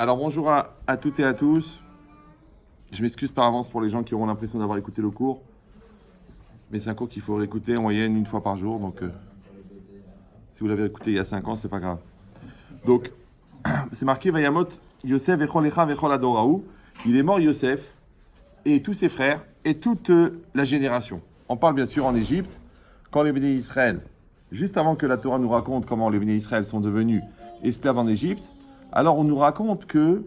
Alors bonjour à toutes et à tous. Je m'excuse par avance pour les gens qui auront l'impression d'avoir écouté le cours. Mais c'est un cours qu'il faut réécouter en moyenne une fois par jour. Donc si vous l'avez écouté il y a 5 ans, c'est pas grave. Donc c'est marqué Vayamot Yosef Echol Echa Vechol Adoraou. Il est mort Yosef et tous ses frères et toute la génération. On parle bien sûr en Égypte, quand les bénis Israël, juste avant que la Torah nous raconte comment les bénis Israël sont devenus esclaves en Égypte, alors on nous raconte que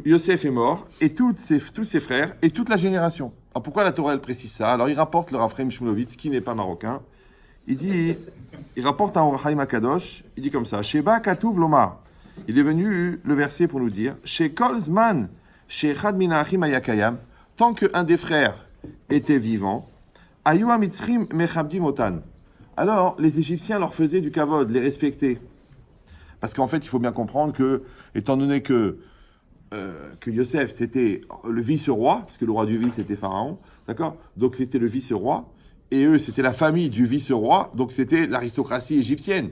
Yosef est mort et tous ses frères et toute la génération. Alors pourquoi la Torah elle précise ça? Alors il rapporte le Rav Chaim Shmulevitz, qui n'est pas marocain. Il rapporte un Orachaim Akadosh, il dit comme ça, Sheba Katuv Lomar. Il est venu le verset pour nous dire, Shekol Zman, Shechad Mina Achim Ayakayam, tant qu'un des frères était vivant, Ayu Amitzrim Mechabdim Otan. Alors les Égyptiens leur faisaient du kavod, les respectaient. Parce qu'en fait, il faut bien comprendre que, étant donné que Yosef, c'était le vice-roi, parce que le roi du vice, c'était Pharaon, d'accord? Donc c'était le vice-roi, et eux, c'était la famille du vice-roi, donc c'était l'aristocratie égyptienne,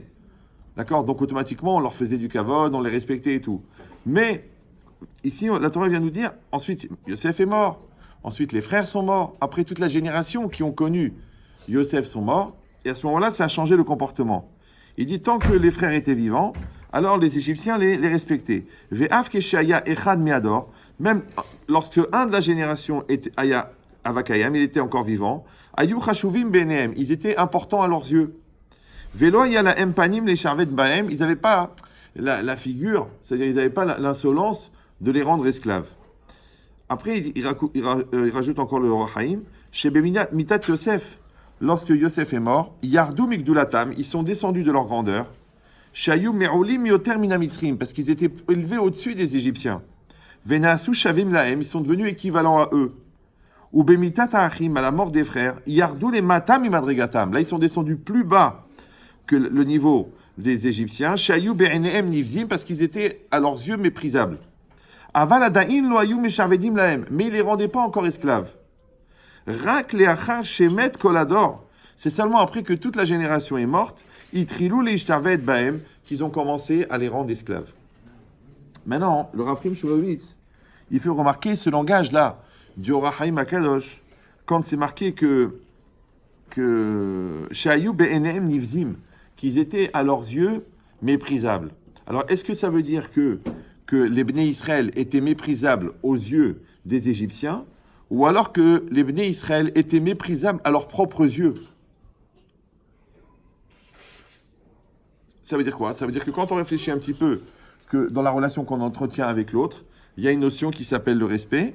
d'accord? Donc automatiquement, on leur faisait du kavod, on les respectait et tout. Mais, ici, la Torah vient nous dire, ensuite, Yosef est mort, ensuite les frères sont morts, après toute la génération qui ont connu Yosef sont morts, et à ce moment-là, ça a changé le comportement. Il dit, tant que les frères étaient vivants, alors les Égyptiens les respectaient. Ve'af keshaya echad me'ador, même lorsque un de la génération était aya avakayam, il était encore vivant, ayu chashuvim benehem, ils étaient importants à leurs yeux. Ve'lo yala empanim les charvet bahem, ils n'avaient pas la figure, c'est-à-dire ils n'avaient pas l'insolence de les rendre esclaves. Après, il rajoute encore le Orachaim, chez mitat Yosef, lorsque Yosef est mort, yardou migdulatam, ils sont descendus de leur grandeur. Shayou me'olim yoter minamitzrim, parce qu'ils étaient élevés au-dessus des Égyptiens. Venasu shavim lahem, ils sont devenus équivalents à eux. Ou bemitat achim, à la mort des frères, yardou les matam imadrigatam. Là, ils sont descendus plus bas que le niveau des Égyptiens. Shayou be'enehem nivzim, parce qu'ils étaient à leurs yeux méprisables. Aval adain lo ayu meshavedim lahem, mais ils les rendaient pas encore esclaves. Rak leachar shemet kolador, c'est seulement après que toute la génération est morte, Itrilou les ishtavet bahem, qu'ils ont commencé à les rendre esclaves. Maintenant, le Rav Chaim Shmulevitz, il fait remarquer ce langage-là du Orachaim Akadosh, quand c'est marqué que Shayu be'enehem nivzim, qu'ils étaient à leurs yeux méprisables. Alors, est-ce que ça veut dire que les Bnei Israël étaient méprisables aux yeux des Égyptiens, ou alors que les Bnei Israël étaient méprisables à leurs propres yeux? Ça veut dire quoi? Ça veut dire que quand on réfléchit un petit peu que dans la relation qu'on entretient avec l'autre, il y a une notion qui s'appelle le respect,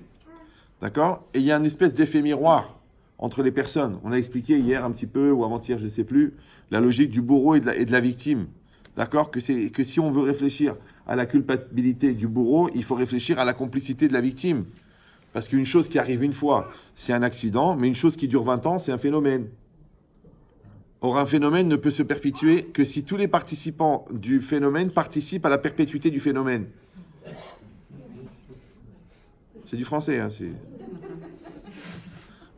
d'accord? Et il y a une espèce d'effet miroir entre les personnes. On a expliqué hier un petit peu, ou avant-hier, je ne sais plus, la logique du bourreau et de la victime, d'accord? Que si on veut réfléchir à la culpabilité du bourreau, il faut réfléchir à la complicité de la victime. Parce qu'une chose qui arrive une fois, c'est un accident, mais une chose qui dure 20 ans, c'est un phénomène. Or, un phénomène ne peut se perpétuer que si tous les participants du phénomène participent à la perpétuité du phénomène. C'est du français, hein,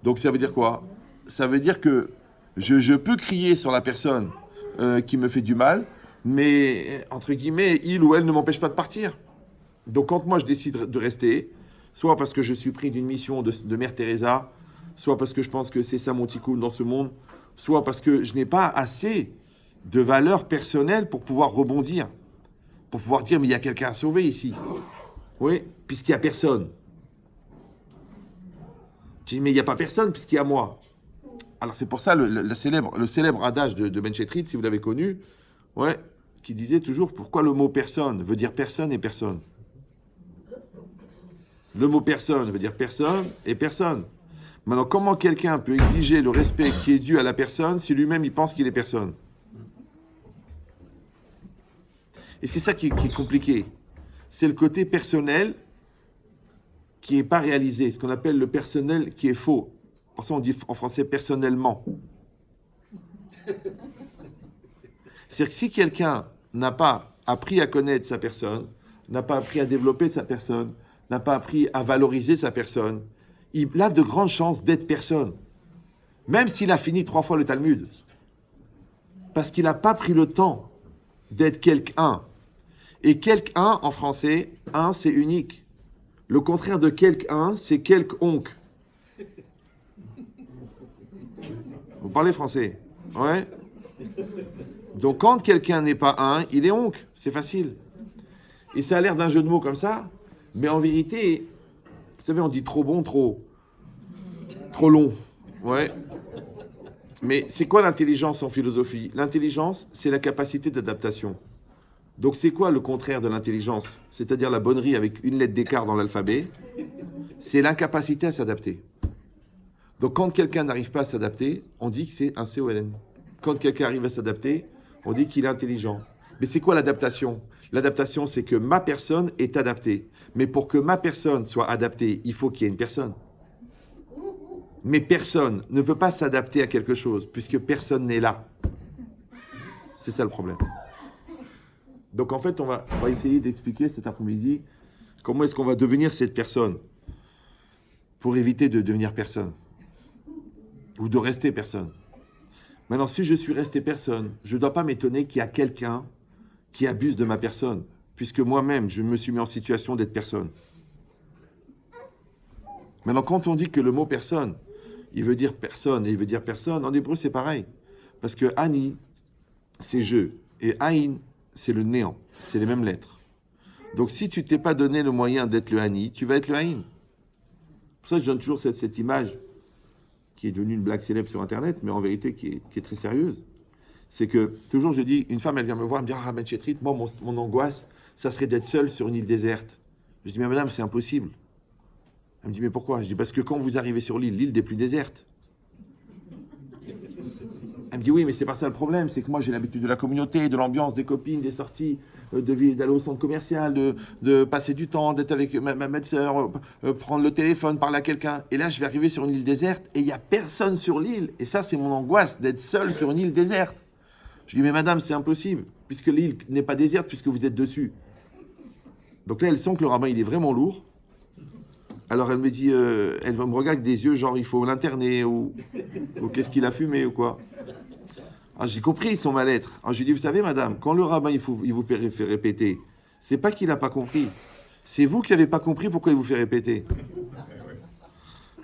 Donc ça veut dire quoi? Ça veut dire que je peux crier sur la personne qui me fait du mal, mais, entre guillemets, il ou elle ne m'empêche pas de partir. Donc quand moi je décide de rester, soit parce que je suis pris d'une mission de Mère Teresa, soit parce que je pense que c'est ça mon tikkun dans ce monde, soit parce que je n'ai pas assez de valeur personnelle pour pouvoir rebondir, pour pouvoir dire, mais il y a quelqu'un à sauver ici. Oui, puisqu'il n'y a personne. Je dis, mais il n'y a pas personne puisqu'il y a moi. Alors c'est pour ça le célèbre adage de Ben Chetrit, si vous l'avez connu, ouais, qui disait toujours, pourquoi le mot personne veut dire personne et personne. Le mot personne veut dire personne et personne. Maintenant, comment quelqu'un peut exiger le respect qui est dû à la personne si lui-même il pense qu'il est personne? Et c'est ça qui est compliqué. C'est le côté personnel qui n'est pas réalisé, ce qu'on appelle le personnel qui est faux. Pour ça, on dit en français personnellement. C'est-à-dire que si quelqu'un n'a pas appris à connaître sa personne, n'a pas appris à développer sa personne, n'a pas appris à valoriser sa personne, il a de grandes chances d'être personne. Même s'il a fini 3 fois le Talmud. Parce qu'il n'a pas pris le temps d'être quelqu'un. Et quelqu'un, en français, un, c'est unique. Le contraire de quelqu'un, c'est quelqu'onque. Vous parlez français? Ouais. Donc quand quelqu'un n'est pas un, il est onque. C'est facile. Et ça a l'air d'un jeu de mots comme ça, mais en vérité, vous savez, on dit trop bon, trop long. Ouais. Mais c'est quoi l'intelligence en philosophie? L'intelligence, c'est la capacité d'adaptation. Donc c'est quoi le contraire de l'intelligence? C'est-à-dire la bonnerie avec une lettre d'écart dans l'alphabet. C'est l'incapacité à s'adapter. Donc quand quelqu'un n'arrive pas à s'adapter, on dit que c'est un COLN. Quand quelqu'un arrive à s'adapter, on dit qu'il est intelligent. Mais c'est quoi l'adaptation? L'adaptation, c'est que ma personne est adaptée. Mais pour que ma personne soit adaptée, il faut qu'il y ait une personne. Mais personne ne peut pas s'adapter à quelque chose, puisque personne n'est là. C'est ça le problème. Donc en fait, on va essayer d'expliquer cet après-midi comment est-ce qu'on va devenir cette personne pour éviter de devenir personne ou de rester personne. Maintenant, si je suis resté personne, je ne dois pas m'étonner qu'il y a quelqu'un qui abuse de ma personne, puisque moi-même, je me suis mis en situation d'être personne. Maintenant, quand on dit que le mot personne, il veut dire personne et il veut dire personne, en hébreu, c'est pareil. Parce que ani, c'est je, et aïn, c'est le néant. C'est les mêmes lettres. Donc, si tu t'es pas donné le moyen d'être le ani, tu vas être le aïn. Pour ça, je donne toujours cette image qui est devenue une blague célèbre sur Internet, mais en vérité qui est très sérieuse. C'est que, toujours je dis, une femme, elle vient me voir, elle me dit « Ah, Ben Chetrit, moi, mon angoisse, ça serait d'être seule sur une île déserte. » Je dis « Mais madame, c'est impossible. » Elle me dit « Mais pourquoi ?» Je dis « Parce que quand vous arrivez sur l'île n'est plus déserte. » Elle me dit « Oui, mais c'est pas ça le problème, c'est que moi, j'ai l'habitude de la communauté, de l'ambiance, des copines, des sorties, d'aller au centre commercial, de passer du temps, d'être avec ma soeur, prendre le téléphone, parler à quelqu'un. Et là, je vais arriver sur une île déserte et il n'y a personne sur l'île. Et ça, c'est mon angoisse, d'être seul sur une île déserte. » Je lui dis, mais madame, c'est impossible, puisque l'île n'est pas déserte, puisque vous êtes dessus. Donc là, elle sent que le rabbin, il est vraiment lourd. Alors elle me dit, elle me regarde avec des yeux, genre, il faut l'interner, ou qu'est-ce qu'il a fumé, ou quoi. Alors j'ai compris son mal-être. Alors je lui dis, vous savez, madame, quand le rabbin, il vous fait répéter, c'est pas qu'il n'a pas compris. C'est vous qui n'avez pas compris pourquoi il vous fait répéter.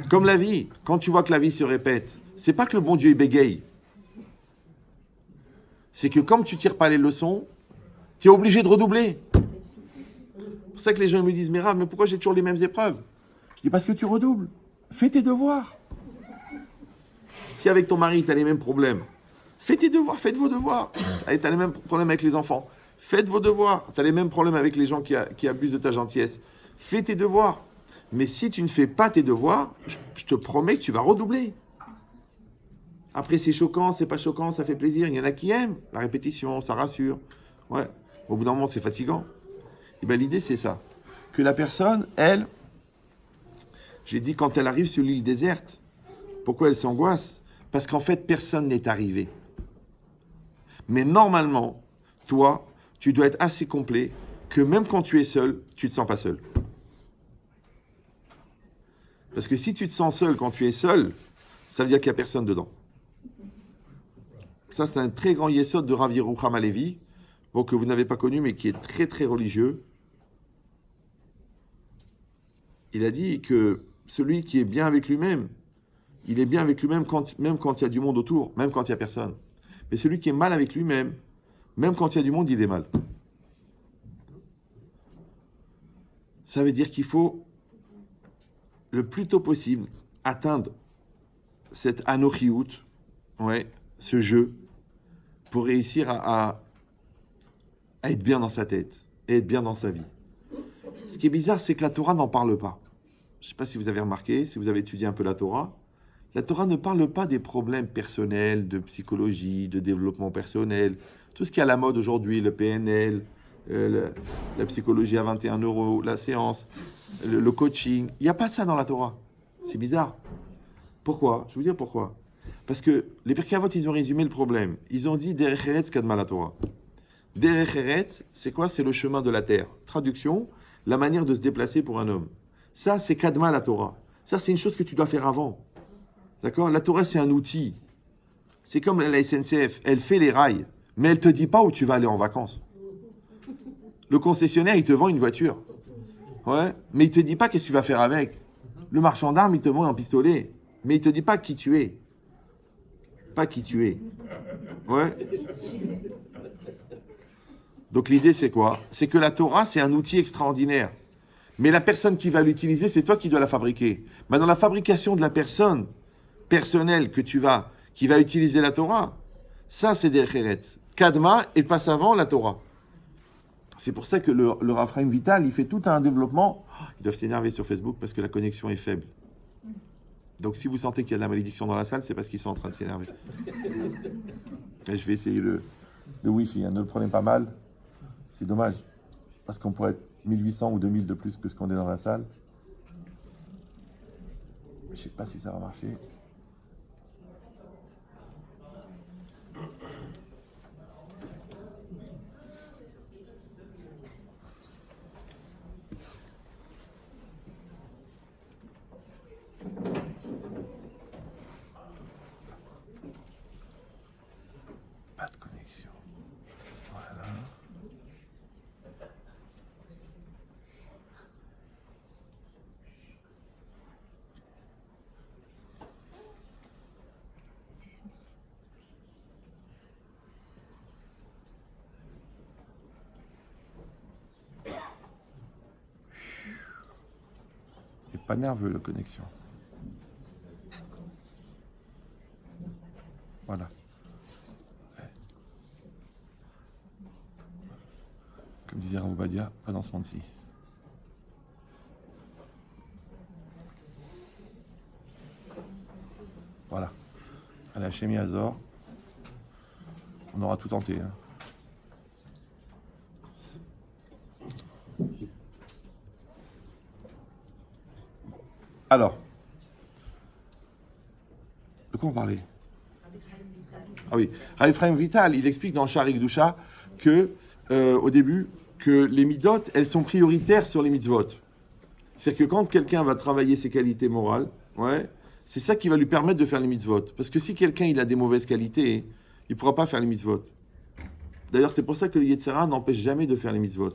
Comme la vie, quand tu vois que la vie se répète, c'est pas que le bon Dieu, il bégaye. C'est que comme tu ne tires pas les leçons, tu es obligé de redoubler. C'est pour ça que les gens me disent, mais Rav, mais pourquoi j'ai toujours les mêmes épreuves? Je dis, parce que tu redoubles. Fais tes devoirs. Si avec ton mari, tu as les mêmes problèmes, fais tes devoirs, faites vos devoirs. Tu as les mêmes problèmes avec les enfants, faites vos devoirs. Tu as les mêmes problèmes avec les gens qui abusent de ta gentillesse. Fais tes devoirs. Mais si tu ne fais pas tes devoirs, je te promets que tu vas redoubler. Après, c'est choquant, c'est pas choquant, ça fait plaisir. Il y en a qui aiment la répétition, ça rassure. Ouais. Au bout d'un moment, c'est fatigant. Et bien, l'idée, c'est ça. Que la personne, elle, j'ai dit, quand elle arrive sur l'île déserte, pourquoi elle s'angoisse? Parce qu'en fait, personne n'est arrivé. Mais normalement, toi, tu dois être assez complet que même quand tu es seul, tu ne te sens pas seul. Parce que si tu te sens seul quand tu es seul, ça veut dire qu'il n'y a personne dedans. Ça, c'est un très grand yesod de Rav Yerucham Halevi, bon, que vous n'avez pas connu, mais qui est très, très religieux. Il a dit que celui qui est bien avec lui-même, il est bien avec lui-même même quand il y a du monde autour, même quand il n'y a personne. Mais celui qui est mal avec lui-même, même quand il y a du monde, il est mal. Ça veut dire qu'il faut, le plus tôt possible, atteindre cette anochiout, ouais, ce jeu, pour réussir à être bien dans sa tête et être bien dans sa vie. Ce qui est bizarre, c'est que la Torah n'en parle pas. Je ne sais pas si vous avez remarqué, si vous avez étudié un peu la Torah ne parle pas des problèmes personnels, de psychologie, de développement personnel, tout ce qui est à la mode aujourd'hui, le PNL, la psychologie à 21 €, la séance, le coaching. Il n'y a pas ça dans la Torah. C'est bizarre. Pourquoi? Je vais vous dire pourquoi. Parce que les Pirkei Avot, ils ont résumé le problème. Ils ont dit Derech Eretz Kadma la Torah. Derech Eretz, c'est quoi? C'est le chemin de la terre. Traduction, la manière de se déplacer pour un homme. Ça, c'est Kadma la Torah. Ça, c'est une chose que tu dois faire avant. D'accord? La Torah, c'est un outil. C'est comme la SNCF. Elle fait les rails, mais elle ne te dit pas où tu vas aller en vacances. Le concessionnaire, il te vend une voiture. Ouais, mais il te dit pas qu'est-ce que tu vas faire avec. Le marchand d'armes, il te vend un pistolet. Mais il te dit pas qui tu es. Pas qui tu es. Ouais. Donc l'idée, c'est quoi? C'est que la Torah, c'est un outil extraordinaire. Mais la personne qui va l'utiliser, c'est toi qui dois la fabriquer. Mais dans la fabrication de la personne personnelle qui va utiliser la Torah, ça, c'est des Eretz. Kadma, et passe avant la Torah. C'est pour ça que le Rav Chaim Vital, il fait tout un développement. Ils doivent s'énerver sur Facebook parce que la connexion est faible. Donc si vous sentez qu'il y a de la malédiction dans la salle, c'est parce qu'ils sont en train de s'énerver. Et je vais essayer le Wi-Fi, hein. Ne le prenez pas mal. C'est dommage. Parce qu'on pourrait être 1800 ou 2000 de plus que ce qu'on est dans la salle. Je ne sais pas si ça va marcher. Pas de connexion. Voilà. Il n'est pas nerveux, la connexion. Voilà. Comme disait Rav Ovadia, pas dans ce monde-ci. Voilà. À la Chémie Azor, on aura tout tenté. Hein. Alors, de quoi on parlait? Ah oui, Rav Chaim Vital, il explique dans Sharik Doucha que, au début, que les midot, elles sont prioritaires sur les mitzvot. C'est-à-dire que quand quelqu'un va travailler ses qualités morales, ouais, c'est ça qui va lui permettre de faire les mitzvot. Parce que si quelqu'un il a des mauvaises qualités, il ne pourra pas faire les mitzvot. D'ailleurs, c'est pour ça que le Yetzer Hara n'empêche jamais de faire les mitzvot.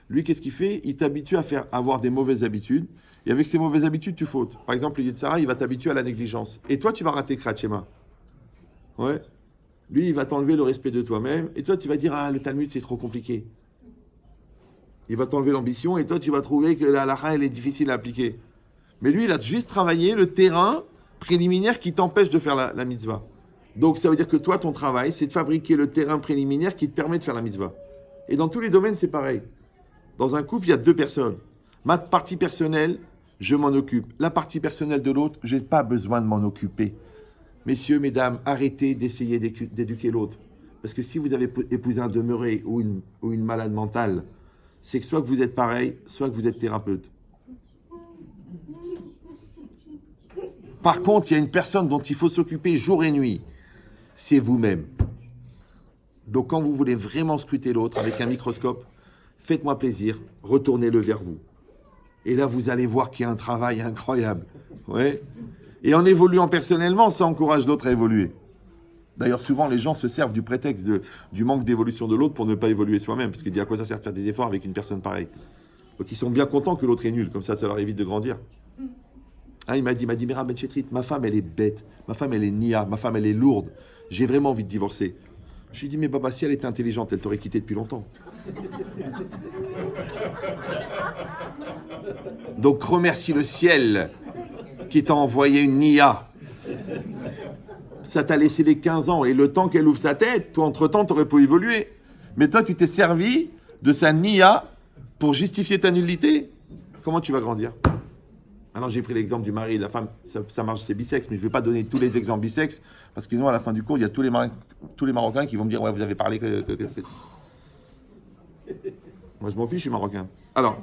Lui, qu'est-ce qu'il fait? Il t'habitue à avoir des mauvaises habitudes. Et avec ces mauvaises habitudes, tu fautes. Par exemple, le Yetzer Hara, il va t'habituer à la négligence. Et toi, tu vas rater Kriyat Shema. Ouais. Lui, il va t'enlever le respect de toi-même. Et toi, tu vas dire, ah, le Talmud, c'est trop compliqué. Il va t'enlever l'ambition. Et toi, tu vas trouver que la halakha, elle est difficile à appliquer. Mais lui, il a juste travaillé le terrain préliminaire qui t'empêche de faire la mitzvah. Donc, ça veut dire que toi, ton travail, c'est de fabriquer le terrain préliminaire qui te permet de faire la mitzvah. Et dans tous les domaines, c'est pareil. Dans un couple, il y a deux personnes. Ma partie personnelle, je m'en occupe. La partie personnelle de l'autre, je n'ai pas besoin de m'en occuper. Messieurs, mesdames, arrêtez d'essayer d'éduquer l'autre. Parce que si vous avez épousé un demeuré ou une malade mentale, c'est que soit que vous êtes pareil, soit que vous êtes thérapeute. Par contre, il y a une personne dont il faut s'occuper jour et nuit. C'est vous-même. Donc quand vous voulez vraiment scruter l'autre avec un microscope, faites-moi plaisir, retournez-le vers vous. Et là, vous allez voir qu'il y a un travail incroyable. Ouais. Et en évoluant personnellement, ça encourage l'autre à évoluer. D'ailleurs, souvent, les gens se servent du prétexte du manque d'évolution de l'autre pour ne pas évoluer soi-même. Parce qu'ils disent à quoi ça sert de faire des efforts avec une personne pareille. Donc ils sont bien contents que l'autre est nul. Comme ça leur évite de grandir. Il m'a dit, Mira Ben Chetrit, ma femme, elle est bête. Ma femme, elle est nia. Ma femme, elle est lourde. J'ai vraiment envie de divorcer. Je lui ai dit, mais Baba, si elle était intelligente, elle t'aurait quitté depuis longtemps. Donc remercie le ciel qui t'a envoyé une nia. Ça t'a laissé les 15 ans. Et le temps qu'elle ouvre sa tête, toi, entre-temps, t'aurais pu évoluer. Mais toi, tu t'es servi de sa nia pour justifier ta nullité. Comment tu vas grandir? Alors j'ai pris l'exemple du mari et de la femme, ça marche, c'est bisexe, mais je ne vais pas donner tous les exemples bisexe, parce que nous, à la fin du cours, il y a tous les Marocains qui vont me dire, ouais, vous avez parlé que... Moi, je m'en fiche, je suis marocain. Alors,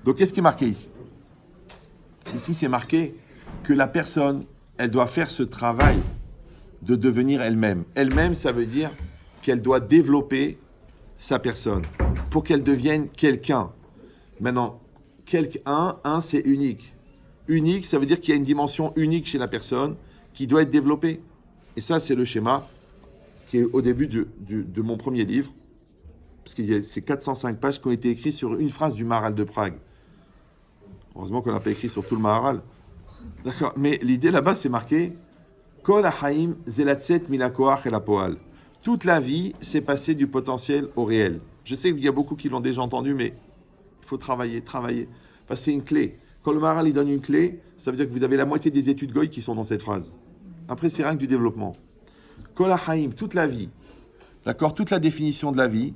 donc qu'est-ce qui est marqué ici? Ici, c'est marqué que la personne, elle doit faire ce travail de devenir elle-même. Elle-même, ça veut dire qu'elle doit développer sa personne pour qu'elle devienne quelqu'un. Maintenant, un, c'est unique. Unique, ça veut dire qu'il y a une dimension unique chez la personne qui doit être développée. Et ça, c'est le schéma qui est au début de mon premier livre. parce qu'il y a ces 405 pages qui ont été écrites sur une phrase du Maharal de Prague. Heureusement qu'on n'a pas écrit sur tout le Maharal. D'accord, mais l'idée là-bas, c'est marqué Kol haïm zelatset milakoach el apoal. Toute la vie, c'est passer du potentiel au réel. Je sais qu'il y a beaucoup qui l'ont déjà entendu, mais il faut travailler. Parce que c'est une clé. Quand le Maharal il donne une clé, ça veut dire que vous avez la moitié des études Goy qui sont dans cette phrase. Après, c'est rien que du développement. Kol haïm, toute la vie. D'accord, toute la définition de la vie,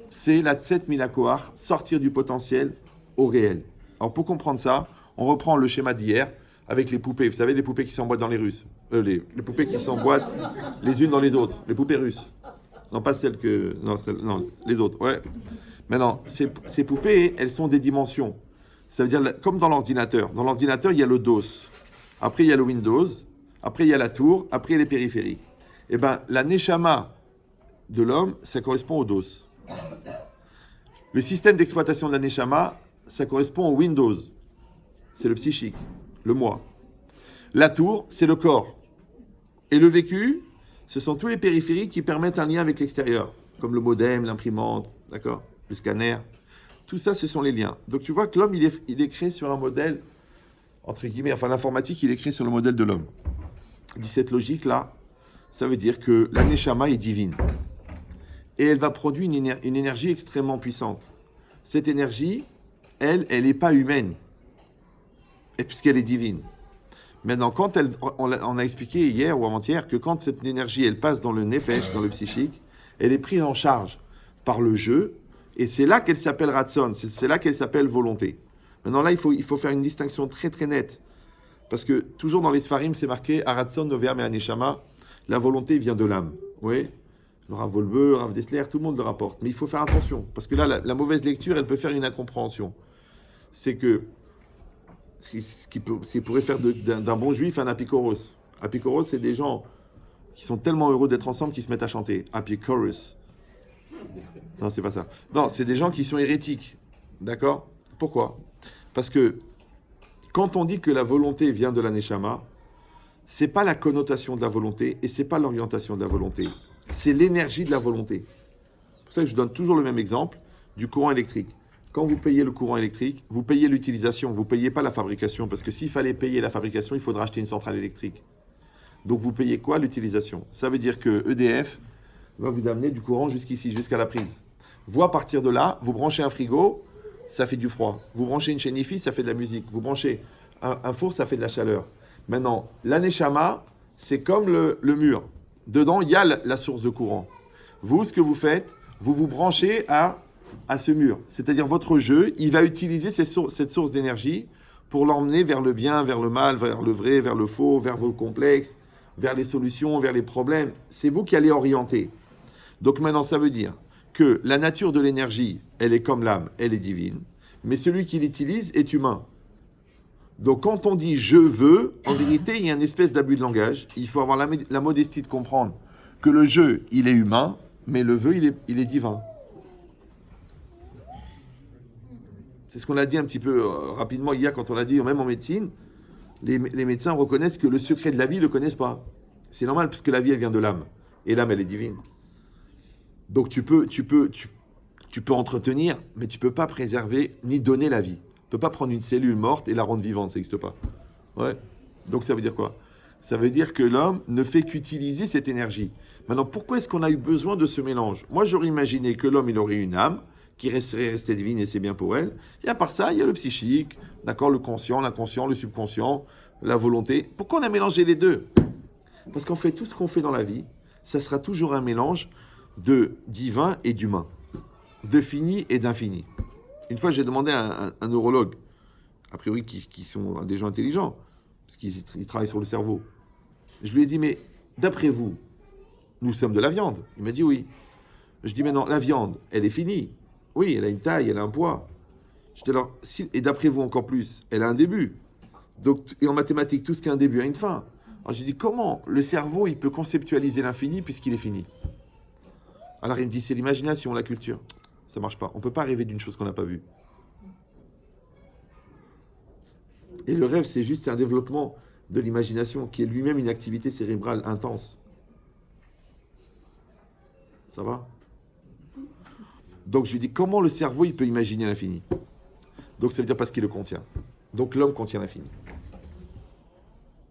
c'est la tset milakoach, sortir du potentiel au réel. Alors pour comprendre ça, on reprend le schéma d'hier avec les poupées. Vous savez, les poupées qui s'emboîtent dans les Russes. Les poupées qui s'emboîtent les unes dans les autres. Les poupées russes. Non, pas celles que... Non, les autres, ouais. Maintenant, ces poupées, elles sont des dimensions. Ça veut dire, comme dans l'ordinateur. Dans l'ordinateur, il y a le DOS. Après, il y a le Windows. Après, il y a la tour. Après, il y a les périphériques. Eh bien, la Neshama de l'homme, ça correspond au DOS. Le système d'exploitation de la Neshama, ça correspond au Windows. C'est le psychique, le moi. La tour, c'est le corps. Et le vécu, ce sont tous les périphériques qui permettent un lien avec l'extérieur, comme le modem, l'imprimante, d'accord, le scanner. Tout ça, ce sont les liens. Donc tu vois que l'homme, il est créé sur un modèle, entre guillemets, enfin l'informatique, il est créé sur le modèle de l'homme. Il dit cette logique-là, ça veut dire que la Neshama est divine. Et elle va produire une énergie extrêmement puissante. Cette énergie, elle n'est pas humaine, et puisqu'elle est divine. Maintenant, quand on a expliqué hier ou avant-hier que quand cette énergie, elle passe dans le nefesh, dans le psychique, elle est prise en charge par le jeu, et c'est là qu'elle s'appelle ratson, c'est là qu'elle s'appelle volonté. Maintenant, là, il faut faire une distinction très très nette, parce que toujours dans les Sfarim, c'est marqué Aratson, Nover, et Aneshama, la volonté vient de l'âme. Oui, le Rav Wolbe, Rav Dessler, tout le monde le rapporte. Mais il faut faire attention, parce que là, la mauvaise lecture, elle peut faire une incompréhension. C'est que ce qui pourrait faire d'un bon juif un apikoros. Apikoros, c'est des gens qui sont tellement heureux d'être ensemble qu'ils se mettent à chanter. Apikoros. Non, c'est pas ça. Non, c'est des gens qui sont hérétiques. D'accord ? Pourquoi ? Parce que quand on dit que la volonté vient de la Neshama, c'est pas la connotation de la volonté et c'est pas l'orientation de la volonté. C'est l'énergie de la volonté. C'est pour ça que je donne toujours le même exemple du courant électrique. Quand vous payez le courant électrique, vous payez l'utilisation, vous ne payez pas la fabrication. Parce que s'il fallait payer la fabrication, il faudra acheter une centrale électrique. Donc vous payez quoi ? L'utilisation. Ça veut dire que EDF va vous amener du courant jusqu'ici, jusqu'à la prise. Vous, à partir de là, vous branchez un frigo, ça fait du froid. Vous branchez une chaîne IFI, ça fait de la musique. Vous branchez un four, ça fait de la chaleur. Maintenant, l'aneshama, c'est comme le mur. Dedans, il y a la source de courant. Vous, ce que vous faites, vous vous branchez à ce mur. C'est-à-dire votre jeu, il va utiliser cette source d'énergie pour l'emmener vers le bien, vers le mal, vers le vrai, vers le faux, vers vos complexes, vers les solutions, vers les problèmes. C'est vous qui allez orienter. Donc maintenant, ça veut dire que la nature de l'énergie, elle est comme l'âme, elle est divine, mais celui qui l'utilise est humain. Donc quand on dit « je veux », en vérité, il y a une espèce d'abus de langage. Il faut avoir la modestie de comprendre que le jeu, il est humain, mais le vœu, il est divin. C'est ce qu'on a dit un petit peu rapidement hier quand on a dit, même en médecine, les médecins reconnaissent que le secret de la vie, ils ne le connaissent pas. C'est normal, puisque la vie, elle vient de l'âme. Et l'âme, elle est divine. Donc tu peux entretenir, mais tu ne peux pas préserver ni donner la vie. Tu ne peux pas prendre une cellule morte et la rendre vivante, ça n'existe pas. Ouais. Donc ça veut dire quoi ? Ça veut dire que l'homme ne fait qu'utiliser cette énergie. Maintenant, pourquoi est-ce qu'on a eu besoin de ce mélange ? Moi, j'aurais imaginé que l'homme, il aurait une âme, qui resterait restée divine et c'est bien pour elle. Et à part ça, il y a le psychique, d'accord, le conscient, l'inconscient, le subconscient, la volonté. Pourquoi on a mélangé les deux ? Parce qu'en fait, tout ce qu'on fait dans la vie, ça sera toujours un mélange de divin et d'humain, de fini et d'infini. Une fois, j'ai demandé à un neurologue, a priori qui sont des gens intelligents, parce qu'ils travaillent sur le cerveau. Je lui ai dit, mais d'après vous, nous sommes de la viande. Il m'a dit oui. Je dis, mais non, la viande, elle est finie. Oui, elle a une taille, elle a un poids. Je dis alors, et d'après vous encore plus, elle a un début. Donc, et en mathématiques, tout ce qui a un début a une fin. Alors je dis, comment le cerveau, il peut conceptualiser l'infini puisqu'il est fini ? Alors il me dit, c'est l'imagination, la culture. Ça ne marche pas. On ne peut pas rêver d'une chose qu'on n'a pas vue. Et le rêve, c'est juste un développement de l'imagination qui est lui-même une activité cérébrale intense. Ça va ? Donc je lui dis, comment le cerveau, il peut imaginer l'infini? Donc ça veut dire parce qu'il le contient. Donc l'homme contient l'infini.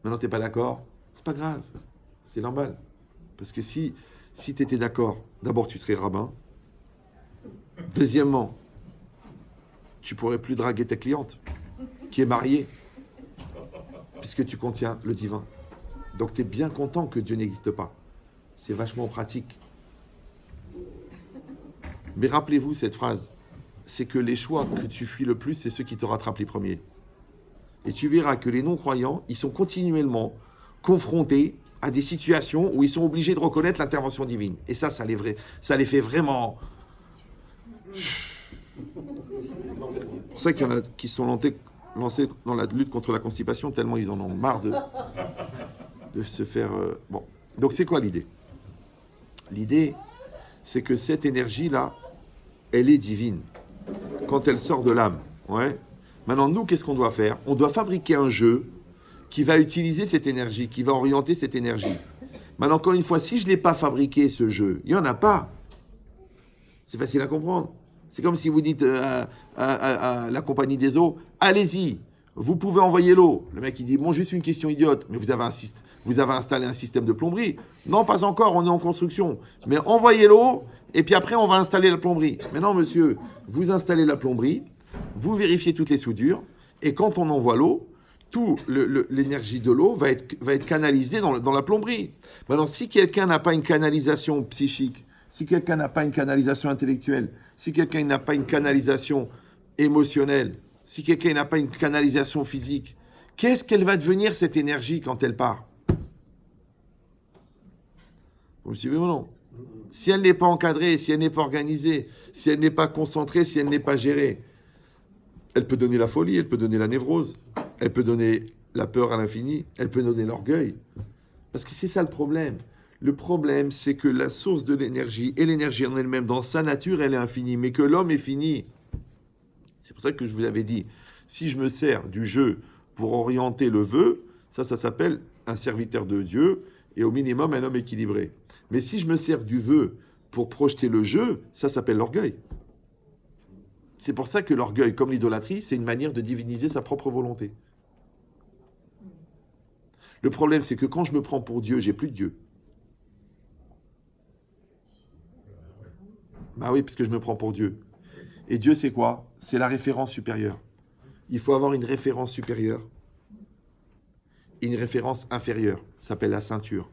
Maintenant, tu n'es pas d'accord? C'est pas grave. C'est normal. Parce que si tu étais d'accord, d'abord, tu serais rabbin. Deuxièmement, tu pourrais plus draguer ta cliente, qui est mariée, puisque tu contiens le divin. Donc tu es bien content que Dieu n'existe pas. C'est vachement pratique. Mais rappelez-vous cette phrase, c'est que les choix que tu fuis le plus, c'est ceux qui te rattrapent les premiers. Et tu verras que les non-croyants, ils sont continuellement confrontés à des situations où ils sont obligés de reconnaître l'intervention divine. Et ça les fait vraiment... C'est pour ça qu'il y en a qui sont lancés dans la lutte contre la constipation, tellement ils en ont marre de se faire... Bon, donc c'est quoi l'idée? L'idée, c'est que cette énergie-là, elle est divine. Quand elle sort de l'âme, ouais. Maintenant, nous, qu'est-ce qu'on doit faire? On doit fabriquer un jeu qui va utiliser cette énergie, qui va orienter cette énergie. Maintenant, encore une fois, si je ne l'ai pas fabriqué, ce jeu, il n'y en a pas. C'est facile à comprendre. C'est comme si vous dites à la compagnie des eaux, allez-y, vous pouvez envoyer l'eau. Le mec, il dit, bon, juste une question idiote, mais vous avez installé un système de plomberie? Non, pas encore, on est en construction. Mais envoyez l'eau, et puis après, on va installer la plomberie. Mais non, monsieur, vous installez la plomberie, vous vérifiez toutes les soudures, et quand on envoie l'eau, toute l'énergie de l'eau va être canalisée dans la plomberie. Maintenant, si quelqu'un n'a pas une canalisation psychique, si quelqu'un n'a pas une canalisation intellectuelle, si quelqu'un n'a pas une canalisation émotionnelle, si quelqu'un n'a pas une canalisation physique, qu'est-ce qu'elle va devenir, cette énergie, quand elle part? Vous me suivez ou non? Si elle n'est pas encadrée, si elle n'est pas organisée, si elle n'est pas concentrée, si elle n'est pas gérée, elle peut donner la folie, elle peut donner la névrose, elle peut donner la peur à l'infini, elle peut donner l'orgueil. Parce que c'est ça le problème. Le problème, c'est que la source de l'énergie, et l'énergie en elle-même, dans sa nature, elle est infinie, mais que l'homme est fini. C'est pour ça que je vous avais dit, si je me sers du jeu pour orienter le vœu, ça s'appelle un serviteur de Dieu, et au minimum un homme équilibré. Mais si je me sers du vœu pour projeter le jeu, ça s'appelle l'orgueil. C'est pour ça que l'orgueil, comme l'idolâtrie, c'est une manière de diviniser sa propre volonté. Le problème, c'est que quand je me prends pour Dieu, j'ai plus de Dieu. Bah oui, parce que je me prends pour Dieu. Et Dieu, c'est quoi? C'est la référence supérieure. Il faut avoir une référence supérieure et une référence inférieure. Ça s'appelle la ceinture.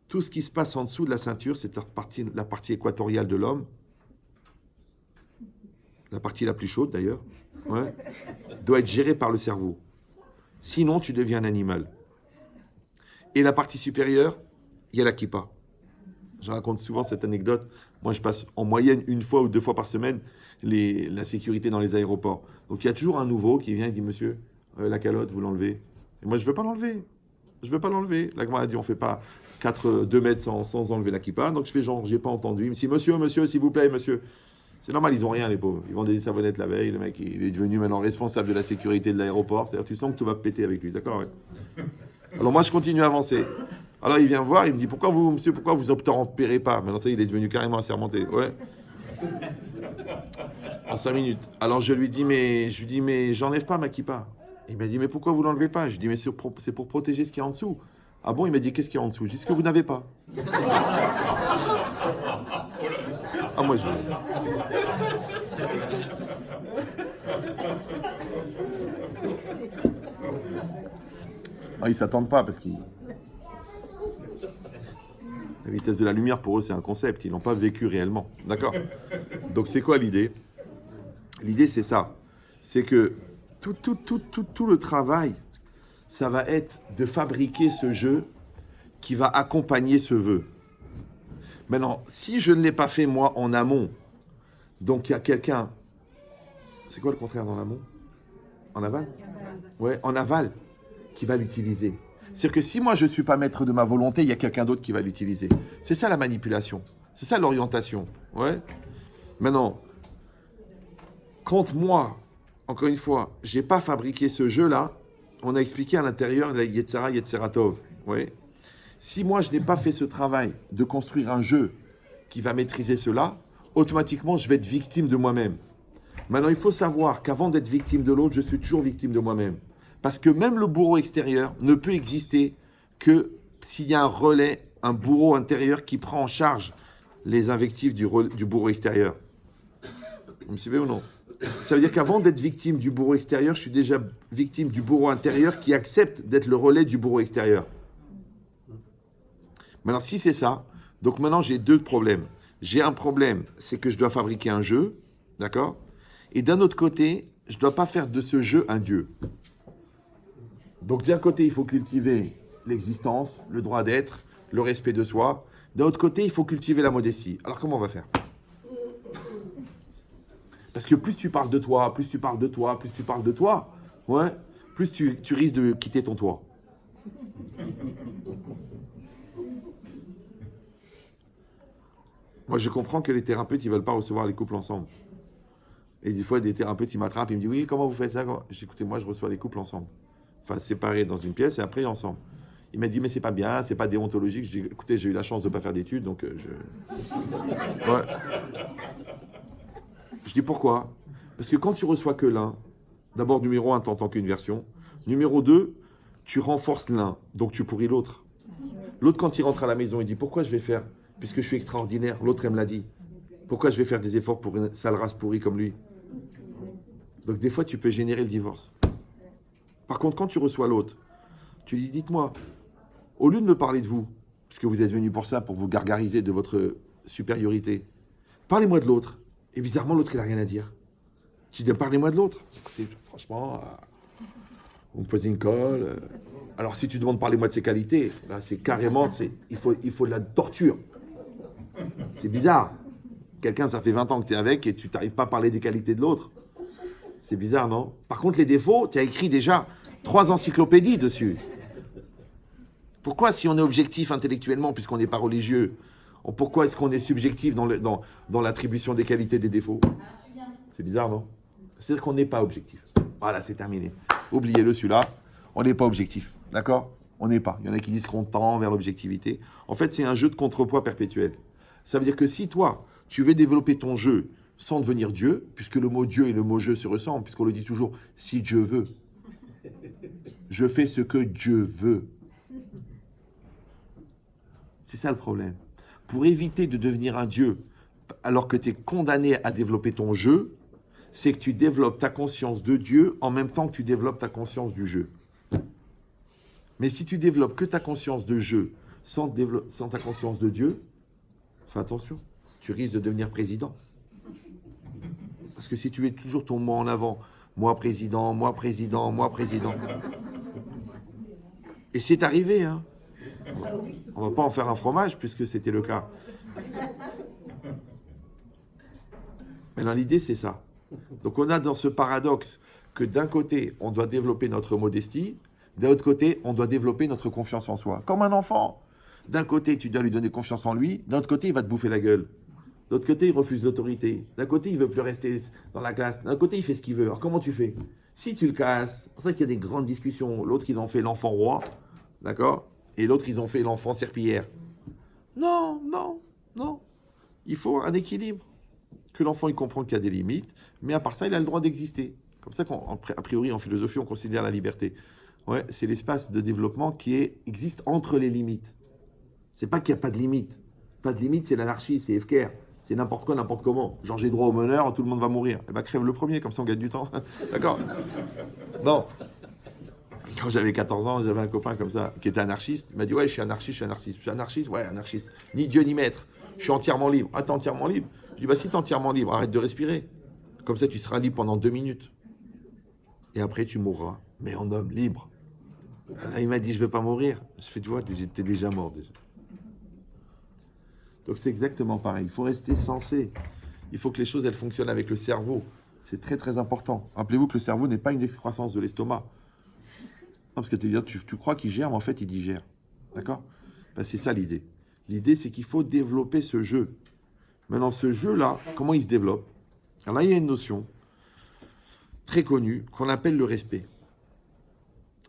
Tout ce qui se passe en dessous de la ceinture, c'est la partie équatoriale de l'homme, la partie la plus chaude d'ailleurs, ouais, doit être gérée par le cerveau. Sinon, tu deviens un animal. Et la partie supérieure, il y a la kippa. Je raconte souvent cette anecdote. Moi, je passe en moyenne 1 fois ou 2 fois par semaine la sécurité dans les aéroports. Donc, il y a toujours un nouveau qui vient et dit, monsieur, la calotte, vous l'enlevez. Et moi, je ne veux pas l'enlever. Je ne veux pas l'enlever. La Gemara a dit, on ne fait pas 2 mètres sans enlever la kippa. Donc, je fais genre, je n'ai pas entendu. Il me dit, monsieur, s'il vous plaît, monsieur. C'est normal, ils n'ont rien, les pauvres. Ils vendent des savonnettes la veille. Le mec, il est devenu maintenant responsable de la sécurité de l'aéroport. C'est-à-dire, tu sens que tout va péter avec lui. D'accord, ouais. Alors, moi, je continue à avancer. Alors, il vient me voir, il me dit, pourquoi vous obtempérez pas? Maintenant, il est devenu carrément assermenté. Ouais. En 5 minutes. Alors, je lui dis, mais j'enlève pas ma kippa. Il m'a dit, mais pourquoi vous l'enlevez pas? Je lui dis, mais c'est pour protéger ce qui est en dessous. Ah bon? Il m'a dit, qu'est-ce qu'il y a en dessous? Je dis, ce que vous n'avez pas. Ah, moi, je... Ah, ils s'attendent pas parce qu'ils... La vitesse de la lumière, pour eux, c'est un concept. Ils n'ont pas vécu réellement. D'accord? Donc, c'est quoi l'idée? L'idée, c'est ça. C'est que tout le travail, ça va être de fabriquer ce jeu qui va accompagner ce vœu. Maintenant, si je ne l'ai pas fait, moi, en amont, donc il y a quelqu'un... C'est quoi le contraire en amont? En aval? Ouais, en aval, qui va l'utiliser. C'est-à-dire que si moi je ne suis pas maître de ma volonté, il y a quelqu'un d'autre qui va l'utiliser. C'est ça la manipulation. C'est ça l'orientation. Ouais. Maintenant, quand moi, encore une fois, je n'ai pas fabriqué ce jeu-là, on a expliqué à l'intérieur la Yetzara, Yetzeratov. Ouais. Si moi je n'ai pas fait ce travail de construire un jeu qui va maîtriser cela, automatiquement, je vais être victime de moi-même. Maintenant, il faut savoir qu'avant d'être victime de l'autre, je suis toujours victime de moi-même. Parce que même le bourreau extérieur ne peut exister que s'il y a un relais, un bourreau intérieur qui prend en charge les invectives du bourreau extérieur. Vous me suivez ou non? Ça veut dire qu'avant d'être victime du bourreau extérieur, je suis déjà victime du bourreau intérieur qui accepte d'être le relais du bourreau extérieur. Maintenant, si c'est ça, donc maintenant j'ai deux problèmes. J'ai un problème, c'est que je dois fabriquer un jeu, d'accord? Et d'un autre côté, je ne dois pas faire de ce jeu un dieu. Donc d'un côté, il faut cultiver l'existence, le droit d'être, le respect de soi. D'un autre côté, il faut cultiver la modestie. Alors comment on va faire? Parce que plus tu parles de toi, plus tu parles de toi, plus tu parles de toi, ouais, plus tu risques de quitter ton toit. Moi, je comprends que les thérapeutes, ils ne veulent pas recevoir les couples ensemble. Et des fois, des thérapeutes, ils m'attrapent, ils me disent, oui, comment vous faites ça? Je dis, écoutez, moi, je reçois les couples ensemble. Enfin, séparés dans une pièce et après ensemble. Il m'a dit, mais c'est pas bien, c'est pas déontologique. Je dis, écoutez, j'ai eu la chance de ne pas faire d'études, donc Ouais. Je dis, pourquoi? Parce que quand tu reçois que l'un, d'abord, numéro 1, tu n'entends qu'une version. Numéro 2, tu renforces l'un, donc tu pourris l'autre. L'autre, quand il rentre à la maison, il dit, pourquoi je vais faire, puisque je suis extraordinaire, l'autre, elle me l'a dit. Pourquoi je vais faire des efforts pour une sale race pourrie comme lui? Donc des fois, tu peux générer le divorce. Par contre, quand tu reçois l'autre, tu lui dis, dites-moi, au lieu de me parler de vous, puisque vous êtes venu pour ça, pour vous gargariser de votre supériorité, parlez-moi de l'autre. Et bizarrement, l'autre, il n'a rien à dire. Tu dis, parlez-moi de l'autre. Écoutez, franchement, vous me posez une colle. Alors si tu demandes, parlez-moi de ses qualités, là, c'est carrément, il faut de la torture. C'est bizarre. Quelqu'un, ça fait 20 ans que tu es avec et tu n'arrives pas à parler des qualités de l'autre. C'est bizarre, non? Par contre, les défauts, tu as écrit déjà 3 encyclopédies dessus. Pourquoi, si on est objectif intellectuellement, puisqu'on n'est pas religieux, pourquoi est-ce qu'on est subjectif dans l'attribution des qualités et des défauts? C'est bizarre, non? C'est-à-dire qu'on n'est pas objectif. Voilà, c'est terminé. Oubliez-le, celui-là. On n'est pas objectif. D'accord? On n'est pas. Il y en a qui disent qu'on tend vers l'objectivité. En fait, c'est un jeu de contrepoids perpétuel. Ça veut dire que si toi, tu veux développer ton jeu sans devenir Dieu, puisque le mot Dieu et le mot jeu se ressemblent, puisqu'on le dit toujours, si Dieu veut, je fais ce que Dieu veut. C'est ça le problème. Pour éviter de devenir un Dieu, alors que tu es condamné à développer ton jeu, c'est que tu développes ta conscience de Dieu en même temps que tu développes ta conscience du jeu. Mais si tu développes que ta conscience de jeu sans ta conscience de Dieu, fais attention, tu risques de devenir président. Parce que si tu mets toujours ton moi en avant, moi président, moi président, moi président. Et c'est arrivé, hein. On ne va pas en faire un fromage puisque c'était le cas. Maintenant, l'idée, c'est ça. Donc, on a dans ce paradoxe que d'un côté, on doit développer notre modestie, d'un autre côté, on doit développer notre confiance en soi. Comme un enfant. D'un côté, tu dois lui donner confiance en lui, d'un autre côté, il va te bouffer la gueule. D'un autre côté, il refuse l'autorité. D'un côté, il ne veut plus rester dans la classe. D'un côté, il fait ce qu'il veut. Alors, comment tu fais? Si tu le casses, c'est pour ça qu'il y a des grandes discussions. L'autre, ils ont fait l'enfant roi, d'accord? Et l'autre, ils ont fait l'enfant serpillière. Non, non, non. Il faut un équilibre. Que l'enfant, il comprend qu'il y a des limites, mais à part ça, il a le droit d'exister. Comme ça qu'a priori, en philosophie, on considère la liberté. Ouais, c'est l'espace de développement qui existe entre les limites. C'est pas qu'il n'y a pas de limite. Pas de limite, c'est l'anarchie, c'est FKR. C'est n'importe quoi, n'importe comment. Genre, j'ai droit au meneur, tout le monde va mourir. Eh ben, crève le premier, comme ça on gagne du temps. D'accord? Non. Quand j'avais 14 ans, j'avais un copain comme ça, qui était anarchiste. Il m'a dit, ouais, je suis anarchiste, je suis anarchiste. Je suis anarchiste? Ouais, anarchiste. Ni Dieu ni maître. Je suis entièrement libre. Ah, t'es entièrement libre? Je dis, bah si t'es entièrement libre, arrête de respirer. Comme ça, tu seras libre pendant 2 minutes. Et après, tu mourras. Mais en homme libre. Là, il m'a dit, je ne veux pas mourir. Je fais, tu vois, j'étais déjà mort déjà. Donc c'est exactement pareil. Il faut rester sensé. Il faut que les choses, elles fonctionnent avec le cerveau. C'est très très important. Rappelez-vous que le cerveau n'est pas une excroissance de l'estomac. Non, parce que tu crois qu'il gère, mais en fait, il digère. D'accord? Ben, c'est ça l'idée. L'idée, c'est qu'il faut développer ce jeu. Maintenant, ce jeu-là, comment il se développe? Alors là, il y a une notion très connue qu'on appelle le respect.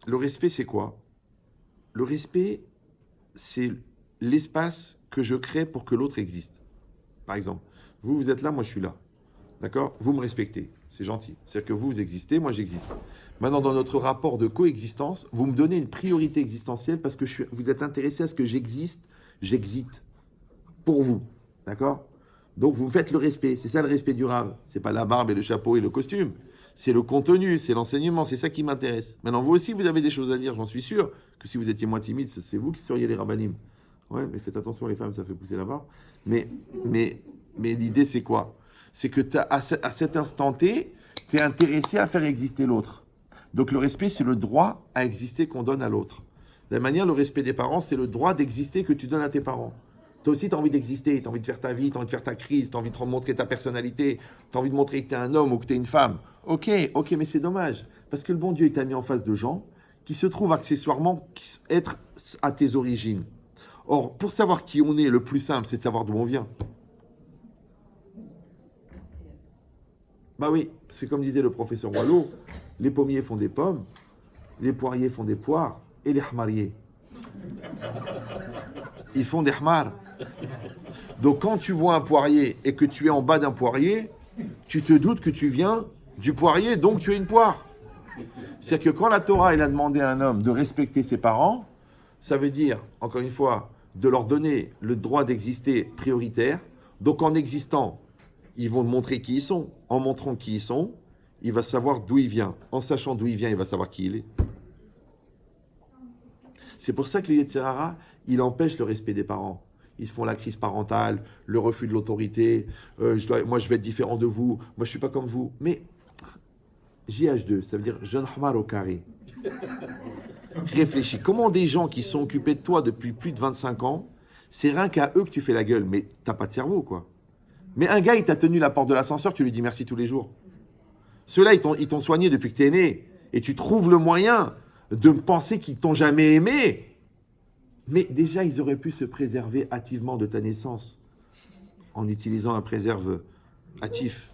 Le respect, c'est quoi? Le respect, c'est l'espace que je crée pour que l'autre existe. Par exemple, Vous, vous êtes là, moi je suis là. D'accord? Vous me respectez. C'est gentil. C'est-à-dire que vous existez, moi j'existe. Maintenant, dans notre rapport de coexistence, vous me donnez une priorité existentielle parce que vous êtes intéressé à ce que j'existe pour vous. D'accord? Donc vous faites le respect. C'est ça le respect durable. C'est pas la barbe et le chapeau et le costume. C'est le contenu, c'est l'enseignement, c'est ça qui m'intéresse. Maintenant, vous aussi, vous avez des choses à dire, j'en suis sûr, que si vous étiez moins timide, c'est vous qui seriez les rabbinim. Ouais, mais faites attention, les femmes, ça fait pousser la barbe. Mais l'idée, c'est quoi? C'est que à cet instant T, tu es intéressé à faire exister l'autre. Donc le respect, c'est le droit à exister qu'on donne à l'autre. De la manière, le respect des parents, c'est le droit d'exister que tu donnes à tes parents. Toi aussi, tu as envie d'exister, tu as envie de faire ta vie, tu as envie de faire ta crise, tu as envie de montrer ta personnalité, tu as envie de montrer que tu es un homme ou que tu es une femme. Ok, mais c'est dommage. Parce que le bon Dieu, il t'a mis en face de gens qui se trouvent accessoirement être à tes origines. Or, pour savoir qui on est, le plus simple, c'est de savoir d'où on vient. Bah oui, c'est comme disait le professeur Wallo, les pommiers font des pommes, les poiriers font des poires, et les hamariers, ils font des hamars. Donc quand tu vois un poirier et que tu es en bas d'un poirier, tu te doutes que tu viens du poirier, donc tu es une poire. C'est-à-dire que quand la Torah elle a demandé à un homme de respecter ses parents, ça veut dire, encore une fois, de leur donner le droit d'exister prioritaire. Donc en existant, ils vont montrer qui ils sont. En montrant qui ils sont, il va savoir d'où il vient. En sachant d'où il vient, il va savoir qui il est. C'est pour ça que le Yetzer Hara, il empêche le respect des parents. Ils font la crise parentale, le refus de l'autorité. Moi, je vais être différent de vous. Moi, je ne suis pas comme vous. Mais JH2, ça veut dire jeune hamar au carré. Réfléchis. Comment des gens qui sont occupés de toi depuis plus de 25 ans, c'est rien qu'à eux que tu fais la gueule. Mais t'as pas de cerveau, quoi. Mais un gars, il t'a tenu la porte de l'ascenseur, tu lui dis merci tous les jours. Ceux-là, ils t'ont soigné depuis que t'es né. Et tu trouves le moyen de penser qu'ils t'ont jamais aimé. Mais déjà, ils auraient pu se préserver hâtivement de ta naissance en utilisant un préservatif.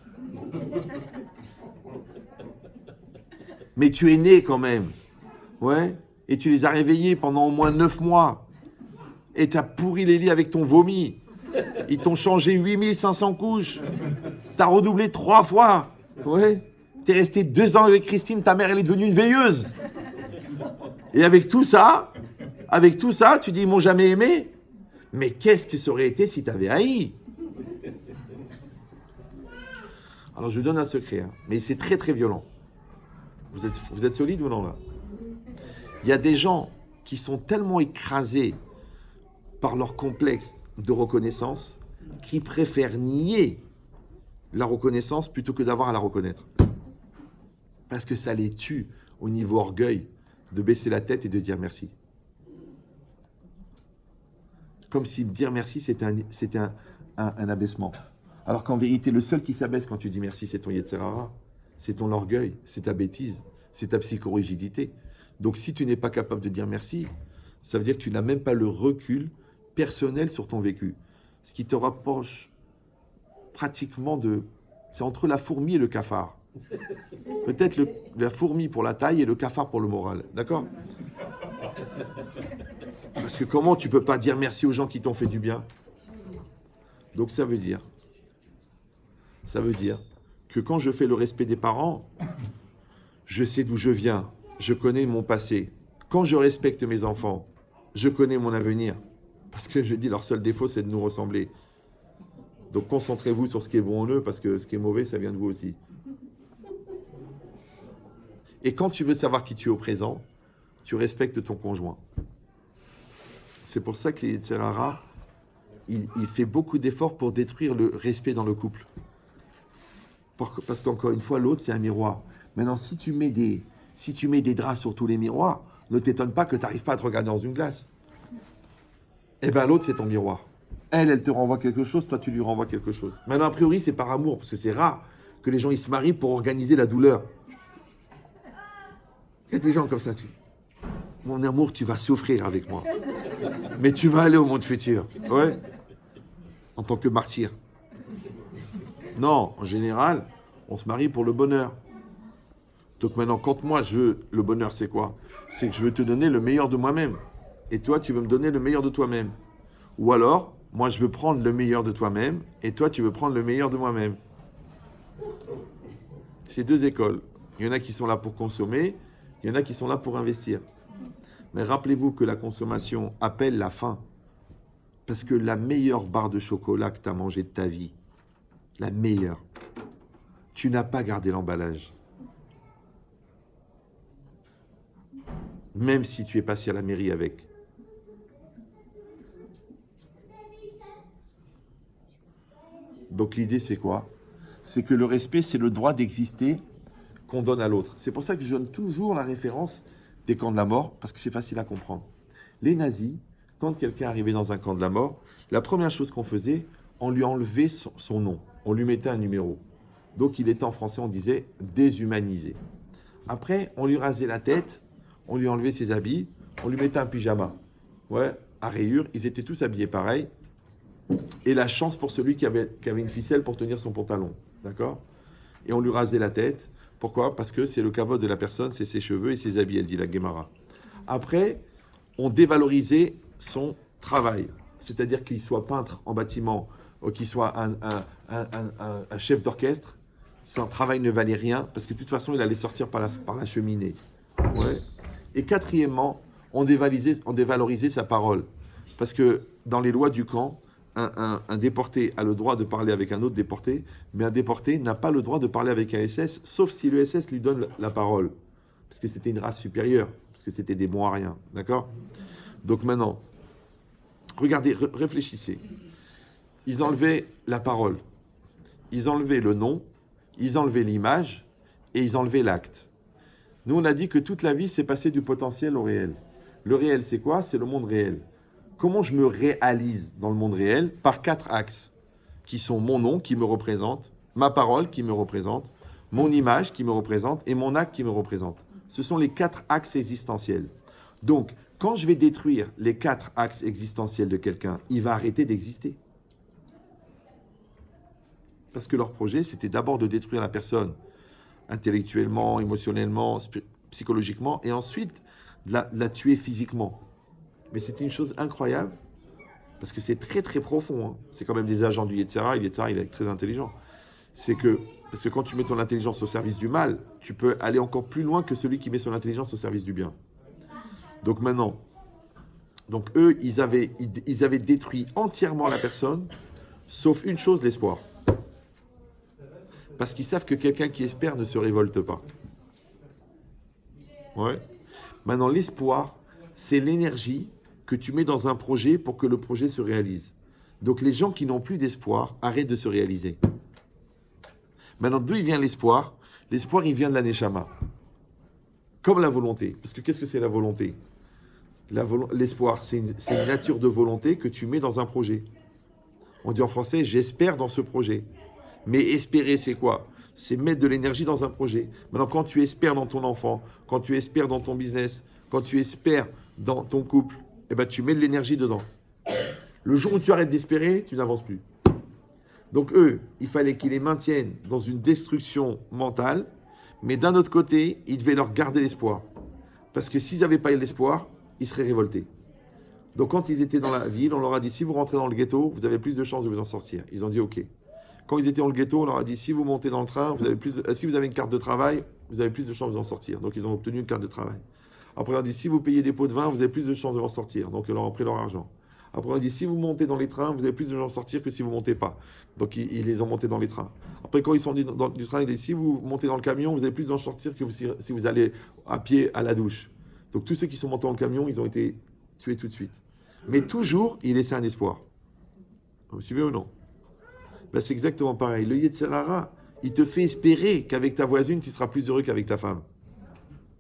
Mais tu es né quand même. Ouais. Et tu les as réveillés pendant au moins 9 mois. Et tu as pourri les lits avec ton vomi. Ils t'ont changé 8500 couches. Tu as redoublé 3 fois. Ouais. Tu es resté 2 ans avec Christine. Ta mère, elle est devenue une veilleuse. Et avec tout ça, tu dis, ils m'ont jamais aimé. Mais qu'est-ce que ça aurait été si tu avais haï? Alors, je vous donne un secret. Hein. Mais c'est très, très violent. Vous êtes solide ou non, là? Il y a des gens qui sont tellement écrasés par leur complexe de reconnaissance qui préfèrent nier la reconnaissance plutôt que d'avoir à la reconnaître. Parce que ça les tue au niveau orgueil de baisser la tête et de dire merci. Comme si dire merci, c'était un abaissement. Alors qu'en vérité, le seul qui s'abaisse quand tu dis merci, c'est ton Yetzer Hara, c'est ton orgueil, c'est ta bêtise, c'est ta psychorigidité. Donc si tu n'es pas capable de dire merci, ça veut dire que tu n'as même pas le recul personnel sur ton vécu. Ce qui te rapproche pratiquement de... C'est entre la fourmi et le cafard. Peut-être la fourmi pour la taille et le cafard pour le moral. D'accord? Parce que comment tu peux pas dire merci aux gens qui t'ont fait du bien? Donc ça veut dire que quand je fais le respect des parents, je sais d'où je viens, je connais mon passé. Quand je respecte mes enfants, je connais mon avenir. Parce que je dis, leur seul défaut, c'est de nous ressembler. Donc concentrez-vous sur ce qui est bon en eux, parce que ce qui est mauvais, ça vient de vous aussi. Et quand tu veux savoir qui tu es au présent, tu respectes ton conjoint. C'est pour ça que les Yetzer Hara, il fait beaucoup d'efforts pour détruire le respect dans le couple. Parce qu'encore une fois, l'autre, c'est un miroir. Maintenant, si tu mets des draps sur tous les miroirs, ne t'étonne pas que tu n'arrives pas à te regarder dans une glace. Eh bien, l'autre, c'est ton miroir. Elle te renvoie quelque chose, toi, tu lui renvoies quelque chose. Maintenant, a priori, c'est par amour, parce que c'est rare que les gens ils se marient pour organiser la douleur. Il y a des gens comme ça. Mon amour, tu vas souffrir avec moi. Mais tu vas aller au monde futur. Ouais. En tant que martyr. Non, en général, on se marie pour le bonheur. Donc maintenant, quand moi je veux le bonheur, c'est quoi? C'est que je veux te donner le meilleur de moi-même. Et toi, tu veux me donner le meilleur de toi-même. Ou alors, Moi, je veux prendre le meilleur de toi-même et toi, tu veux prendre le meilleur de moi-même. C'est deux écoles. Il y en a qui sont là pour consommer, il y en a qui sont là pour investir. Mais rappelez-vous que la consommation appelle la faim. Parce que la meilleure barre de chocolat que tu as mangée de ta vie, la meilleure, tu n'as pas gardé l'emballage. Même si tu es passé à la mairie avec. Donc l'idée c'est quoi? C'est que le respect, c'est le droit d'exister qu'on donne à l'autre. C'est pour ça que je donne toujours la référence des camps de la mort, parce que c'est facile à comprendre. Les nazis, quand quelqu'un arrivait dans un camp de la mort, la première chose qu'on faisait, on lui enlevait son nom, on lui mettait un numéro. Donc il était en français, on disait déshumanisé. Après, on lui rasait la tête, on lui enlevait ses habits, on lui mettait un pyjama. Ouais, à rayures, ils étaient tous habillés pareil. Et la chance pour celui qui avait une ficelle pour tenir son pantalon. D'accord? Et on lui rasait la tête. Pourquoi? Parce que c'est le kavod de la personne, c'est ses cheveux et ses habits, elle dit la Gemara. Après, on dévalorisait son travail. C'est-à-dire qu'il soit peintre en bâtiment ou qu'il soit un chef d'orchestre, son travail ne valait rien parce que de toute façon, il allait sortir par la cheminée. Ouais. Et quatrièmement, on dévalorisait sa parole. Parce que dans les lois du camp, un déporté a le droit de parler avec un autre déporté, mais un déporté n'a pas le droit de parler avec un SS, sauf si le SS lui donne la parole. Parce que c'était une race supérieure, parce que c'était des bons à rien. D'accord? Donc maintenant, regardez, réfléchissez. Ils enlevaient la parole, ils enlevaient le nom, ils enlevaient l'image et ils enlevaient l'acte. Nous, on a dit que toute la vie, c'est passer du potentiel au réel. Le réel, c'est quoi? C'est le monde réel. Comment je me réalise dans le monde réel? Par 4 axes, qui sont mon nom qui me représente, ma parole qui me représente, mon image qui me représente et mon acte qui me représente. Ce sont les 4 axes existentiels. Donc, quand je vais détruire les 4 axes existentiels de quelqu'un, il va arrêter d'exister. Parce que leur projet, c'était d'abord de détruire la personne intellectuellement, émotionnellement, psychologiquement, et ensuite de la tuer physiquement. Mais c'était une chose incroyable, parce que c'est très très profond. Hein. C'est quand même des agents du Yetzirah, et le Yetzirah, il est très intelligent. Parce que quand tu mets ton intelligence au service du mal, tu peux aller encore plus loin que celui qui met son intelligence au service du bien. Donc maintenant, eux, ils avaient détruit entièrement la personne, sauf une chose, l'espoir. Parce qu'ils savent que quelqu'un qui espère ne se révolte pas. Ouais. Maintenant, l'espoir, c'est l'énergie que tu mets dans un projet pour que le projet se réalise. Donc les gens qui n'ont plus d'espoir arrêtent de se réaliser. Maintenant, d'où il vient l'espoir? L'espoir, il vient de la neshama. Comme la volonté. Parce que qu'est-ce que c'est la volonté? L'espoir, c'est une nature de volonté que tu mets dans un projet. On dit en français, j'espère dans ce projet. Mais espérer, c'est quoi? C'est mettre de l'énergie dans un projet. Maintenant, quand tu espères dans ton enfant, quand tu espères dans ton business, quand tu espères dans ton couple, eh ben, tu mets de l'énergie dedans. Le jour où tu arrêtes d'espérer, tu n'avances plus. Donc eux, il fallait qu'ils les maintiennent dans une destruction mentale, mais d'un autre côté, ils devaient leur garder l'espoir. Parce que s'ils n'avaient pas eu l'espoir, ils seraient révoltés. Donc quand ils étaient dans la ville, on leur a dit, si vous rentrez dans le ghetto, vous avez plus de chances de vous en sortir. Ils ont dit, ok. Quand ils étaient dans le ghetto, on leur a dit, si vous montez dans le train, si vous avez une carte de travail, vous avez plus de chances de vous en sortir. Donc ils ont obtenu une carte de travail. Après, on a dit, si vous payez des pots de vin, vous avez plus de chances de vous en sortir. Donc ils leur ont pris leur argent. Après, on a dit, si vous montez dans les trains, vous avez plus de chances de sortir que si vous ne montez pas. Donc ils les ont montés dans les trains. Après, quand ils sont dans du train, ils disent, si vous montez dans le camion, vous avez plus de chances de sortir que si vous allez à pied à la douche. Donc tous ceux qui sont montés dans le camion, ils ont été tués tout de suite. Mais toujours, ils laissaient un espoir. Vous suivez ou non? Ben, c'est exactement pareil. Le Yetzirah, il te fait espérer qu'avec ta voisine, tu seras plus heureux qu'avec ta femme.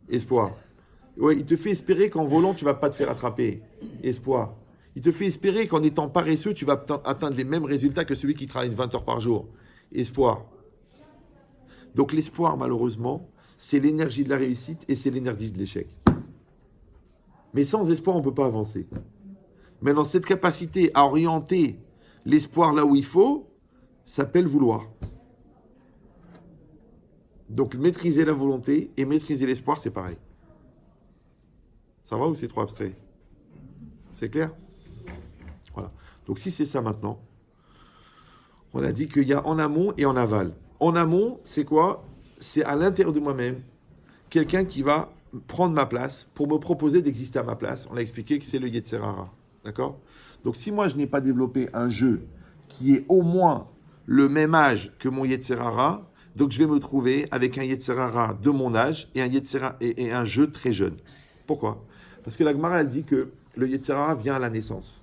Espoir. Ouais, il te fait espérer qu'en volant, tu ne vas pas te faire attraper. Espoir. Il te fait espérer qu'en étant paresseux, tu vas atteindre les mêmes résultats que celui qui travaille 20 heures par jour. Espoir. Donc l'espoir, malheureusement, c'est l'énergie de la réussite et c'est l'énergie de l'échec. Mais sans espoir, on ne peut pas avancer. Maintenant, cette capacité à orienter l'espoir là où il faut, s'appelle vouloir. Donc maîtriser la volonté et maîtriser l'espoir, c'est pareil. Ça va ou c'est trop abstrait? C'est clair? Voilà. Donc si c'est ça maintenant, on a dit qu'il y a en amont et en aval. En amont, c'est quoi? C'est à l'intérieur de moi-même, quelqu'un qui va prendre ma place pour me proposer d'exister à ma place. On a expliqué que c'est le Yetzer Hara. D'accord? Donc si moi je n'ai pas développé un jeu qui est au moins le même âge que mon Yetzer Hara, donc je vais me trouver avec un Yetzer Hara de mon âge et un jeu très jeune. Pourquoi? Parce que la Gemara elle dit que le Yetzer Hara vient à la naissance.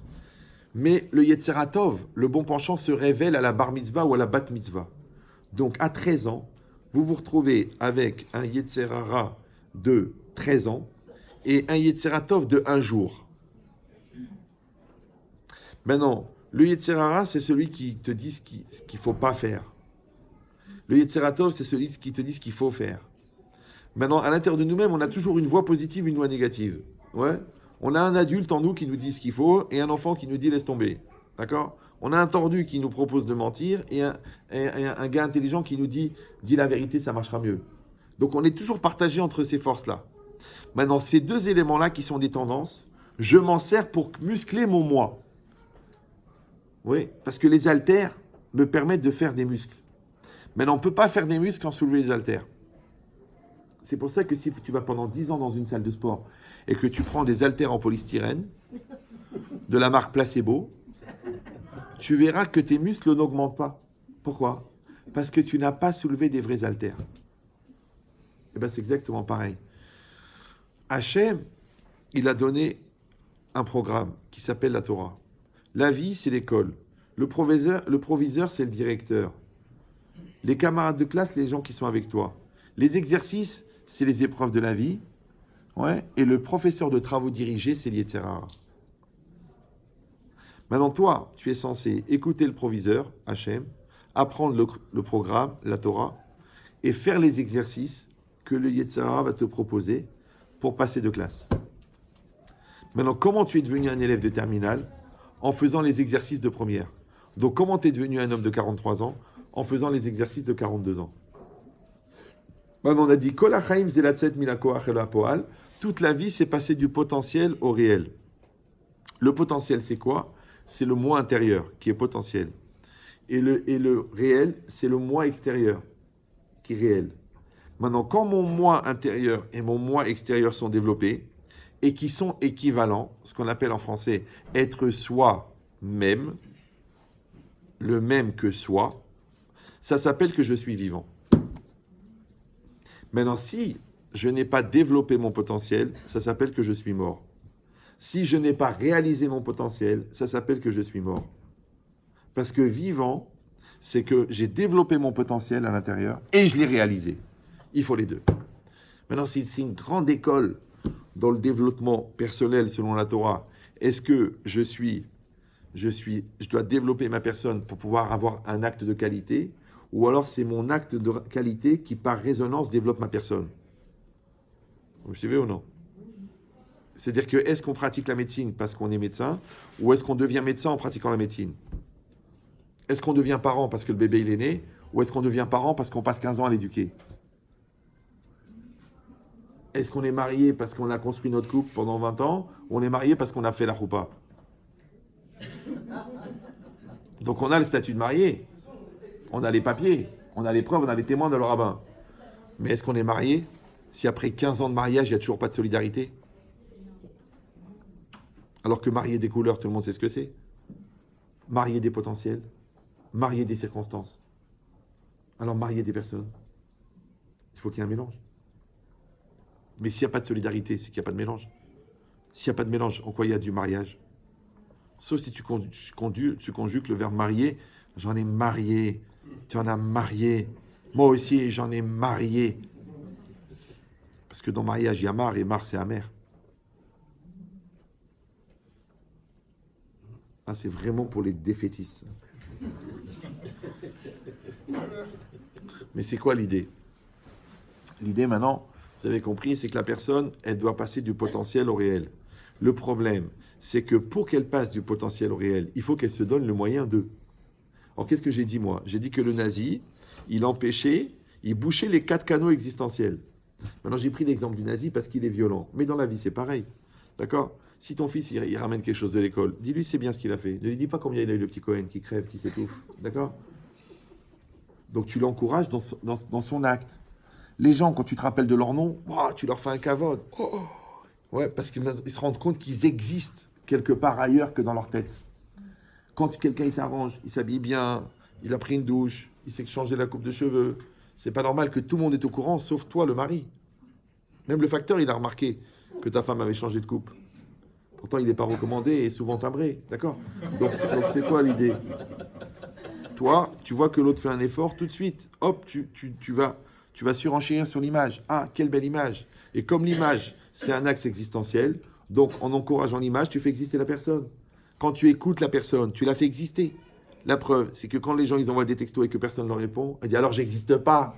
Mais le Yetzer Tov, le bon penchant, se révèle à la bar mitzvah ou à la bat mitzvah. Donc à 13 ans, vous vous retrouvez avec un Yetzer Hara de 13 ans et un Yetzer Tov de 1 jour. Maintenant, le Yetzer Hara, c'est celui qui te dit ce qu'il ne faut pas faire. Le Yetzer Tov, c'est celui qui te dit ce qu'il faut faire. Maintenant, à l'intérieur de nous-mêmes, on a toujours une voix positive, une voix négative. Ouais. On a un adulte en nous qui nous dit ce qu'il faut et un enfant qui nous dit laisse tomber. D'accord? On a un tordu qui nous propose de mentir et un gars intelligent qui nous dit dis la vérité, ça marchera mieux. Donc on est toujours partagé entre ces forces-là. Maintenant, ces deux éléments-là qui sont des tendances, je m'en sers pour muscler mon moi. Oui, parce que les haltères me permettent de faire des muscles. Maintenant, on ne peut pas faire des muscles sans soulever les haltères. C'est pour ça que si tu vas pendant 10 ans dans une salle de sport et que tu prends des haltères en polystyrène de la marque Placebo, tu verras que tes muscles n'augmentent pas. Pourquoi? Parce que tu n'as pas soulevé des vrais haltères. Et bien c'est exactement pareil. Hachem, il a donné un programme qui s'appelle la Torah. La vie, c'est l'école. Le proviseur, c'est le directeur. Les camarades de classe, les gens qui sont avec toi. Les exercices, c'est les épreuves de la vie. Ouais. Et le professeur de travaux dirigés, c'est l'Yetzer Hara. Maintenant, toi, tu es censé écouter le proviseur, Hachem, apprendre le programme, la Torah, et faire les exercices que le Yetzer Hara va te proposer pour passer de classe. Maintenant, comment tu es devenu un élève de terminale? En faisant les exercices de première. Donc, comment tu es devenu un homme de 43 ans? En faisant les exercices de 42 ans. Maintenant, on a dit Kol hachaim zelatset minakoach el hapoal. Toute la vie, c'est passer du potentiel au réel. Le potentiel, c'est quoi? C'est le moi intérieur qui est potentiel. Et le réel, c'est le moi extérieur qui est réel. Maintenant, quand mon moi intérieur et mon moi extérieur sont développés et qui sont équivalents, ce qu'on appelle en français être soi-même, le même que soi, ça s'appelle que je suis vivant. Maintenant, si je n'ai pas développé mon potentiel, ça s'appelle que je suis mort. Si je n'ai pas réalisé mon potentiel, ça s'appelle que je suis mort. Parce que vivant, c'est que j'ai développé mon potentiel à l'intérieur et je l'ai réalisé. Il faut les deux. Maintenant, c'est une grande école dans le développement personnel selon la Torah. Est-ce que je dois développer ma personne pour pouvoir avoir un acte de qualité, ou alors c'est mon acte de qualité qui, par résonance, développe ma personne? Vous me suivez ou non? C'est-à-dire que est-ce qu'on pratique la médecine parce qu'on est médecin, ou est-ce qu'on devient médecin en pratiquant la médecine? Est-ce qu'on devient parent parce que le bébé il est né, ou est-ce qu'on devient parent parce qu'on passe 15 ans à l'éduquer? Est-ce qu'on est marié parce qu'on a construit notre couple pendant 20 ans, ou on est marié parce qu'on a fait la choupa? Donc on a le statut de marié, on a les papiers, on a les preuves, on a les témoins de le rabbin. Mais est-ce qu'on est marié si après 15 ans de mariage, il n'y a toujours pas de solidarité? Alors que marier des couleurs, tout le monde sait ce que c'est. Marier des potentiels, marier des circonstances. Alors marier des personnes. Il faut qu'il y ait un mélange. Mais s'il n'y a pas de solidarité, c'est qu'il n'y a pas de mélange. S'il n'y a pas de mélange, en quoi il y a du mariage? Sauf si tu conjugues le verbe marier. J'en ai marié. Tu en as marié. Moi aussi, j'en ai marié. Parce que dans mariage, il y a mar, et mar, c'est amer. Ah, c'est vraiment pour les défaitistes. Mais c'est quoi l'idée? L'idée maintenant, vous avez compris, c'est que la personne, elle doit passer du potentiel au réel. Le problème, c'est que pour qu'elle passe du potentiel au réel, il faut qu'elle se donne le moyen de. Alors qu'est-ce que j'ai dit moi? J'ai dit que le nazi, il empêchait, il bouchait les 4 canaux existentiels. Maintenant j'ai pris l'exemple du nazi parce qu'il est violent. Mais dans la vie c'est pareil. D'accord? Si ton fils, il ramène quelque chose de l'école, dis-lui c'est bien ce qu'il a fait. Ne lui dis pas combien il a eu le petit Cohen qui crève, qui s'étouffe. D'accord? Donc tu l'encourages dans son acte. Les gens, quand tu te rappelles de leur nom, oh, tu leur fais un kavod. Oh. Ouais, parce qu'ils se rendent compte qu'ils existent quelque part ailleurs que dans leur tête. Quand quelqu'un il s'arrange, il s'habille bien, il a pris une douche, il s'est changé la coupe de cheveux, c'est pas normal que tout le monde est au courant, sauf toi, le mari. Même le facteur, il a remarqué que ta femme avait changé de coupe. Pourtant, il n'est pas recommandé et souvent timbré, d'accord? Donc c'est quoi l'idée? Toi, tu vois que l'autre fait un effort, tout de suite, hop, tu vas surenchérir sur l'image. Ah, quelle belle image! Et comme l'image, c'est un axe existentiel, donc en encourageant l'image, tu fais exister la personne. Quand tu écoutes la personne, tu la fais exister. La preuve, c'est que quand les gens ils envoient des textos et que personne ne leur répond, elle dit alors j'existe pas.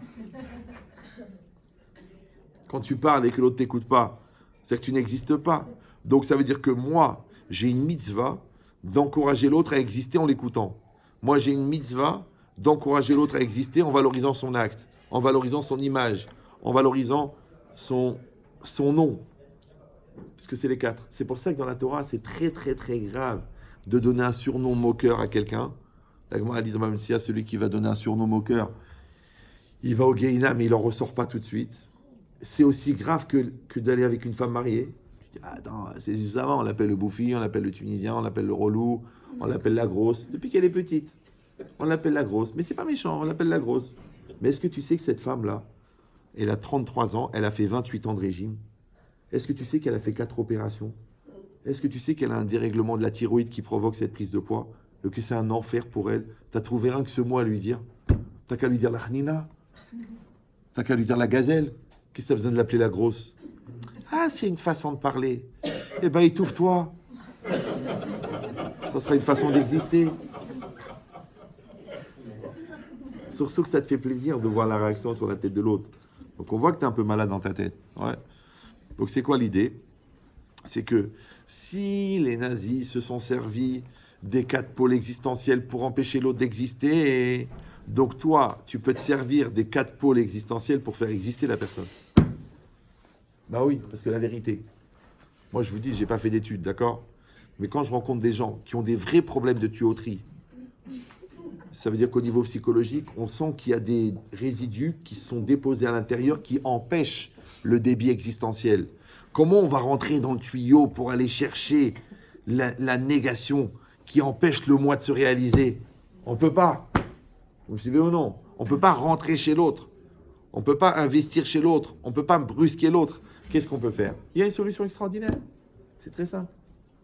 Quand tu parles et que l'autre t'écoute pas, c'est que tu n'existes pas. Donc ça veut dire que moi, j'ai une mitzvah d'encourager l'autre à exister en l'écoutant. Moi, j'ai une mitzvah d'encourager l'autre à exister en valorisant son acte, en valorisant son image, en valorisant son nom. Parce que c'est les 4. C'est pour ça que dans la Torah, c'est très très très grave de donner un surnom moqueur à quelqu'un. La Gemara dit dans ma Metsiya, celui qui va donner un surnom moqueur, il va au Gehinna, mais il n'en ressort pas tout de suite. C'est aussi grave que d'aller avec une femme mariée. Je dis, attends, c'est juste avant, on l'appelle le bouffi, on l'appelle le tunisien, on l'appelle le relou, on l'appelle la grosse. Depuis qu'elle est petite, on l'appelle la grosse. Mais c'est pas méchant, on l'appelle la grosse. Mais est-ce que tu sais que cette femme-là, elle a 33 ans, elle a fait 28 ans de régime. Est-ce que tu sais qu'elle a fait 4 opérations? Est-ce que tu sais qu'elle a un dérèglement de la thyroïde qui provoque cette prise de poids? Que c'est un enfer pour elle? T'as trouvé rien que ce mot à lui dire? T'as qu'à lui dire la chnina? T'as qu'à lui dire la gazelle? Qu'est-ce que ça a besoin de l'appeler la grosse? Ah, c'est une façon de parler. Eh ben, étouffe-toi. Ça sera une façon d'exister. Surtout que ça te fait plaisir de voir la réaction sur la tête de l'autre. Donc on voit que tu es un peu malade dans ta tête. Ouais. Donc c'est quoi l'idée? C'est que si les nazis se sont servis des 4 pôles existentiels pour empêcher l'autre d'exister, donc toi, tu peux te servir des 4 pôles existentiels pour faire exister la personne. Bah oui, parce que la vérité, moi je vous dis, j'ai pas fait d'études, d'accord? Mais quand je rencontre des gens qui ont des vrais problèmes de tuyauterie, ça veut dire qu'au niveau psychologique, on sent qu'il y a des résidus qui sont déposés à l'intérieur qui empêchent le débit existentiel. Comment on va rentrer dans le tuyau pour aller chercher la négation qui empêche le moi de se réaliser? On ne peut pas. Vous me suivez ou non? On ne peut pas rentrer chez l'autre. On ne peut pas investir chez l'autre. On ne peut pas brusquer l'autre. Qu'est-ce qu'on peut faire? Il y a une solution extraordinaire. C'est très simple.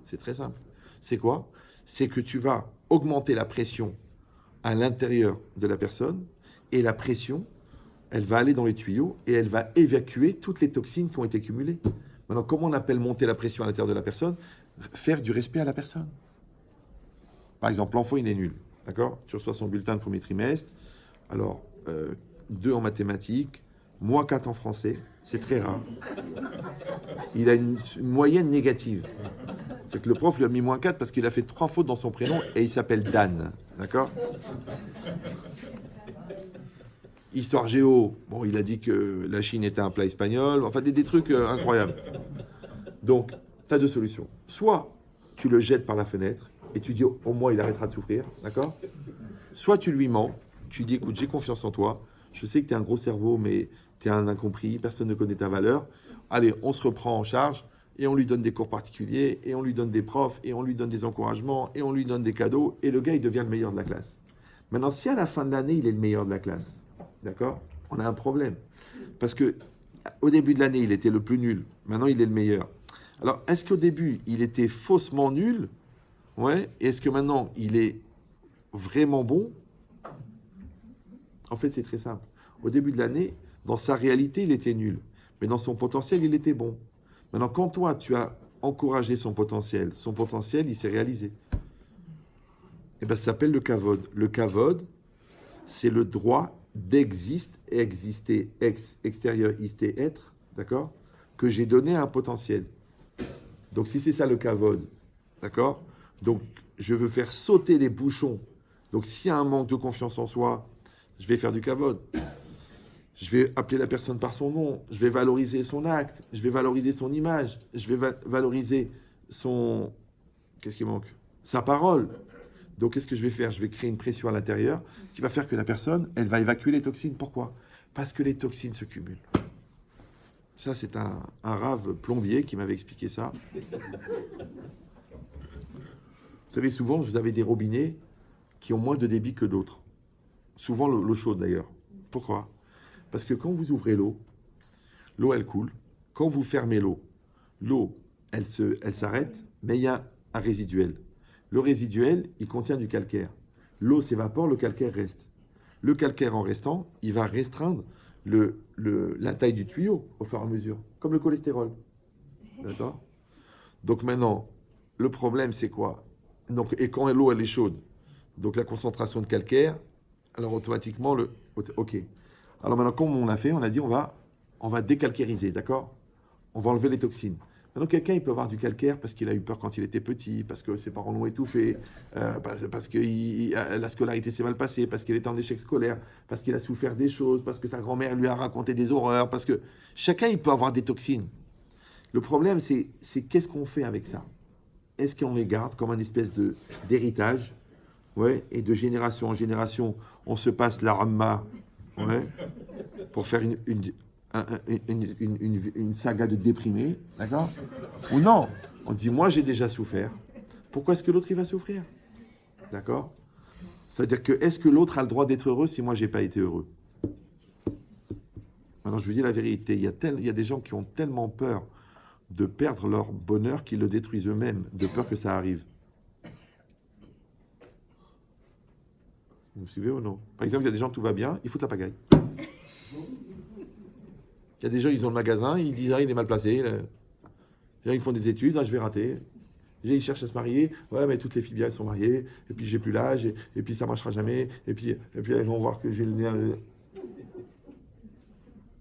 C'est très simple. C'est quoi? C'est que tu vas augmenter la pression à l'intérieur de la personne et la pression, elle va aller dans les tuyaux et elle va évacuer toutes les toxines qui ont été cumulées. Maintenant, comment on appelle monter la pression à l'intérieur de la personne? Faire du respect à la personne. Par exemple, l'enfant, il est nul. D'accord? Tu reçois son bulletin de premier trimestre. Alors, 2 en mathématiques, moins 4 en français. C'est très rare. Il a une moyenne négative. C'est que le prof lui a mis moins 4 parce qu'il a fait 3 fautes dans son prénom et il s'appelle Dan. D'accord? Histoire géo, bon, il a dit que la Chine était un plat espagnol. Enfin, des trucs incroyables. Donc, tu as 2 solutions. Soit tu le jettes par la fenêtre et tu dis au moins il arrêtera de souffrir. D'accord? Soit tu lui mens. Tu dis écoute, j'ai confiance en toi. Je sais que tu es un gros cerveau, mais tu es un incompris. Personne ne connaît ta valeur. Allez, on se reprend en charge. Et on lui donne des cours particuliers, et on lui donne des profs, et on lui donne des encouragements, et on lui donne des cadeaux, et le gars, il devient le meilleur de la classe. Maintenant, si à la fin de l'année, il est le meilleur de la classe, d'accord? On a un problème. Parce que au début de l'année, il était le plus nul. Maintenant, il est le meilleur. Alors, est-ce qu'au début, il était faussement nul? Ouais. Et est-ce que maintenant, il est vraiment bon? En fait, c'est très simple. Au début de l'année, dans sa réalité, il était nul. Mais dans son potentiel, il était bon. Maintenant, quand toi, tu as encouragé son potentiel, il s'est réalisé. Et bien, ça s'appelle le kavod. Le kavod, c'est le droit exister, extérieur, ister, être, d'accord? Que j'ai donné à un potentiel. Donc, si c'est ça le kavod, d'accord? Donc, je veux faire sauter les bouchons. Donc, s'il y a un manque de confiance en soi, je vais faire du kavod. Je vais appeler la personne par son nom, je vais valoriser son acte, je vais valoriser son image, je vais valoriser son... Qu'est-ce qui manque? Sa parole. Donc, qu'est-ce que je vais faire? Je vais créer une pression à l'intérieur qui va faire que la personne, elle va évacuer les toxines. Pourquoi? Parce que les toxines se cumulent. Ça, c'est un rave plombier qui m'avait expliqué ça. Vous savez, souvent, vous avez des robinets qui ont moins de débit que d'autres. Souvent, l'eau chaude, d'ailleurs. Pourquoi? Parce que quand vous ouvrez l'eau, elle coule. Quand vous fermez l'eau, elle s'arrête, mais il y a un résiduel. Le résiduel, il contient du calcaire. L'eau s'évapore, le calcaire reste. Le calcaire, en restant, il va restreindre la taille du tuyau au fur et à mesure, comme le cholestérol. D'accord? Donc maintenant, le problème, c'est quoi? Donc, et quand l'eau, elle est chaude, donc la concentration de calcaire, alors automatiquement, OK. Alors maintenant, comme on a fait, on a dit on va décalcériser, d'accord? On va enlever les toxines. Maintenant, quelqu'un, il peut avoir du calcaire parce qu'il a eu peur quand il était petit, parce que ses parents l'ont étouffé, parce que la scolarité s'est mal passée, parce qu'il était en échec scolaire, parce qu'il a souffert des choses, parce que sa grand-mère lui a raconté des horreurs, parce que chacun, il peut avoir des toxines. Le problème, c'est qu'est-ce qu'on fait avec ça? Est-ce qu'on les garde comme un espèce d'héritage? Ouais, et de génération en génération, on se passe la ramma, ouais, pour faire une saga de déprimés, d'accord? Ou non, on dit, moi j'ai déjà souffert, pourquoi est-ce que l'autre il va souffrir? D'accord? C'est-à-dire que, est-ce que l'autre a le droit d'être heureux si moi j'ai pas été heureux? Maintenant, je vous dis la vérité, il y a des gens qui ont tellement peur de perdre leur bonheur qu'ils le détruisent eux-mêmes, de peur que ça arrive. Vous me suivez ou non? Par exemple, il y a des gens, tout va bien, ils foutent la pagaille. Il y a des gens, ils ont le magasin, ils disent, ah, il est mal placé. Ils font des études, ah, je vais rater. Ils cherchent à se marier, ouais, mais toutes les filles bien, elles sont mariées, et puis j'ai plus l'âge, et puis ça marchera jamais, et puis elles vont voir que j'ai le nez.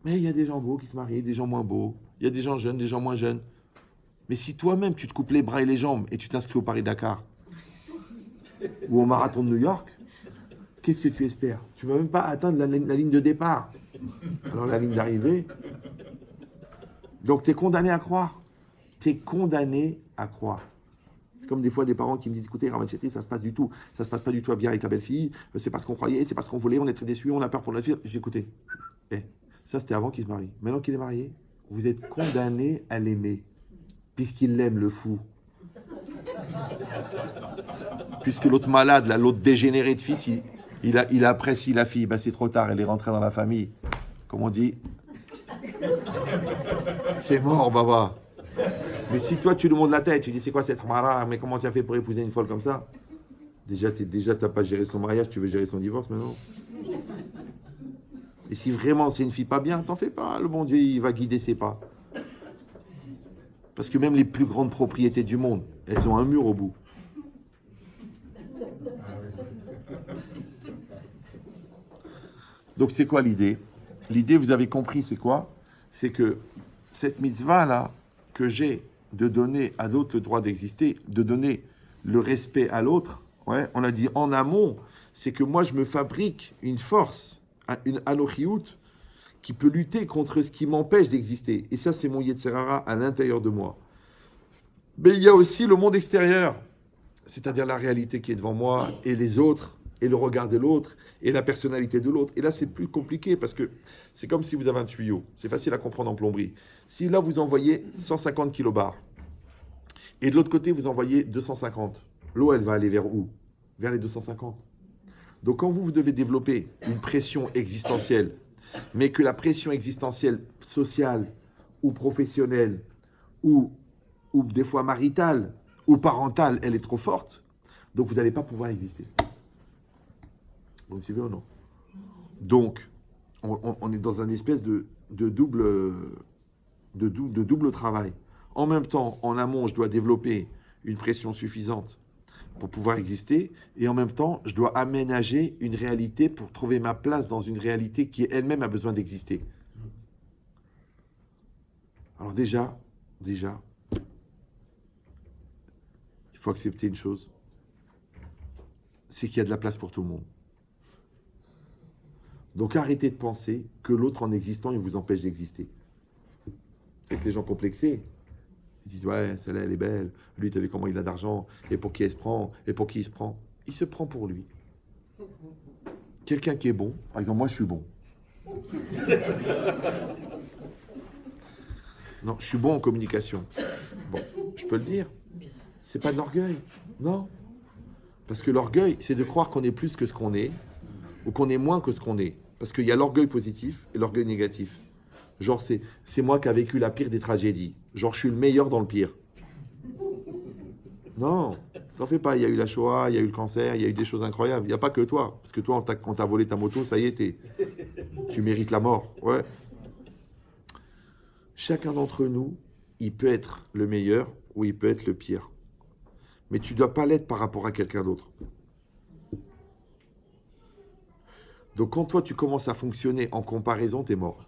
Mais il y a des gens beaux qui se marient, des gens moins beaux. Il y a des gens jeunes, des gens moins jeunes. Mais si toi-même, tu te coupes les bras et les jambes, et tu t'inscris au Paris-Dakar, ou au marathon de New York, qu'est-ce que tu espères? Tu ne vas même pas atteindre la ligne de départ. Alors la ligne d'arrivée. Donc tu es condamné à croire. Tu es condamné à croire. C'est comme des fois des parents qui me disent, écoutez, Rav Chetri, ça se passe pas du tout bien avec ta belle-fille, c'est pas ce qu'on croyait, c'est pas ce qu'on voulait, on est très déçus, on a peur pour la fille. J'ai écouté. Ça c'était avant qu'il se marie. Maintenant qu'il est marié, vous êtes condamné à l'aimer. Puisqu'il l'aime, le fou. Puisque l'autre malade, l'autre dégénéré de fils, il apprécie la fille. Ben, c'est trop tard, elle est rentrée dans la famille. Comme on dit, c'est mort, baba. Mais si toi, tu lui montes la tête, tu dis, c'est quoi cette mara? Mais comment tu as fait pour épouser une folle comme ça? Déjà, t'as pas géré son mariage, tu veux gérer son divorce maintenant? Et si vraiment c'est une fille pas bien, t'en fais pas. Le bon Dieu, il va guider ses pas. Parce que même les plus grandes propriétés du monde, elles ont un mur au bout. Donc c'est quoi l'idée? L'idée, vous avez compris, c'est quoi? C'est que cette mitzvah-là, que j'ai de donner à l'autre le droit d'exister, de donner le respect à l'autre, ouais, on a dit en amont, c'est que moi je me fabrique une force, une anochiout, qui peut lutter contre ce qui m'empêche d'exister. Et ça, c'est mon Yetzer Hara à l'intérieur de moi. Mais il y a aussi le monde extérieur, c'est-à-dire la réalité qui est devant moi, et les autres, et le regard de l'autre, et la personnalité de l'autre. Et là, c'est plus compliqué, parce que c'est comme si vous avez un tuyau. C'est facile à comprendre en plomberie. Si là, vous envoyez 150 kilobars, et de l'autre côté, vous envoyez 250, l'eau, elle va aller vers où? Vers les 250. Donc, quand vous devez développer une pression existentielle, mais que la pression existentielle sociale ou professionnelle ou des fois maritale ou parentale, elle est trop forte, donc vous n'allez pas pouvoir exister. Vous me suivez ou non? Donc, on est dans une espèce de double travail. En même temps, en amont, je dois développer une pression suffisante pour pouvoir exister, et en même temps, je dois aménager une réalité pour trouver ma place dans une réalité qui elle-même a besoin d'exister. Alors déjà, il faut accepter une chose, c'est qu'il y a de la place pour tout le monde. Donc arrêtez de penser que l'autre en existant, il vous empêche d'exister. C'est que les gens complexés, ils disent ouais, celle-là elle est belle, lui t'as vu comment il a d'argent, et pour qui elle se prend, et pour qui il se prend. Il se prend pour lui. Quelqu'un qui est bon, par exemple moi je suis bon. Non, je suis bon en communication. Bon, je peux le dire. C'est pas de l'orgueil, non. Parce que l'orgueil, c'est de croire qu'on est plus que ce qu'on est, ou qu'on est moins que ce qu'on est. Parce qu'il y a l'orgueil positif et l'orgueil négatif. Genre, c'est moi qui a vécu la pire des tragédies. Genre, je suis le meilleur dans le pire. Non, t'en fais pas. Il y a eu la Shoah, il y a eu le cancer, il y a eu des choses incroyables. Il n'y a pas que toi. Parce que toi, quand t'as volé ta moto, ça y est, tu mérites la mort. Ouais. Chacun d'entre nous, il peut être le meilleur ou il peut être le pire. Mais tu ne dois pas l'être par rapport à quelqu'un d'autre. Donc quand toi, tu commences à fonctionner en comparaison, tu es mort.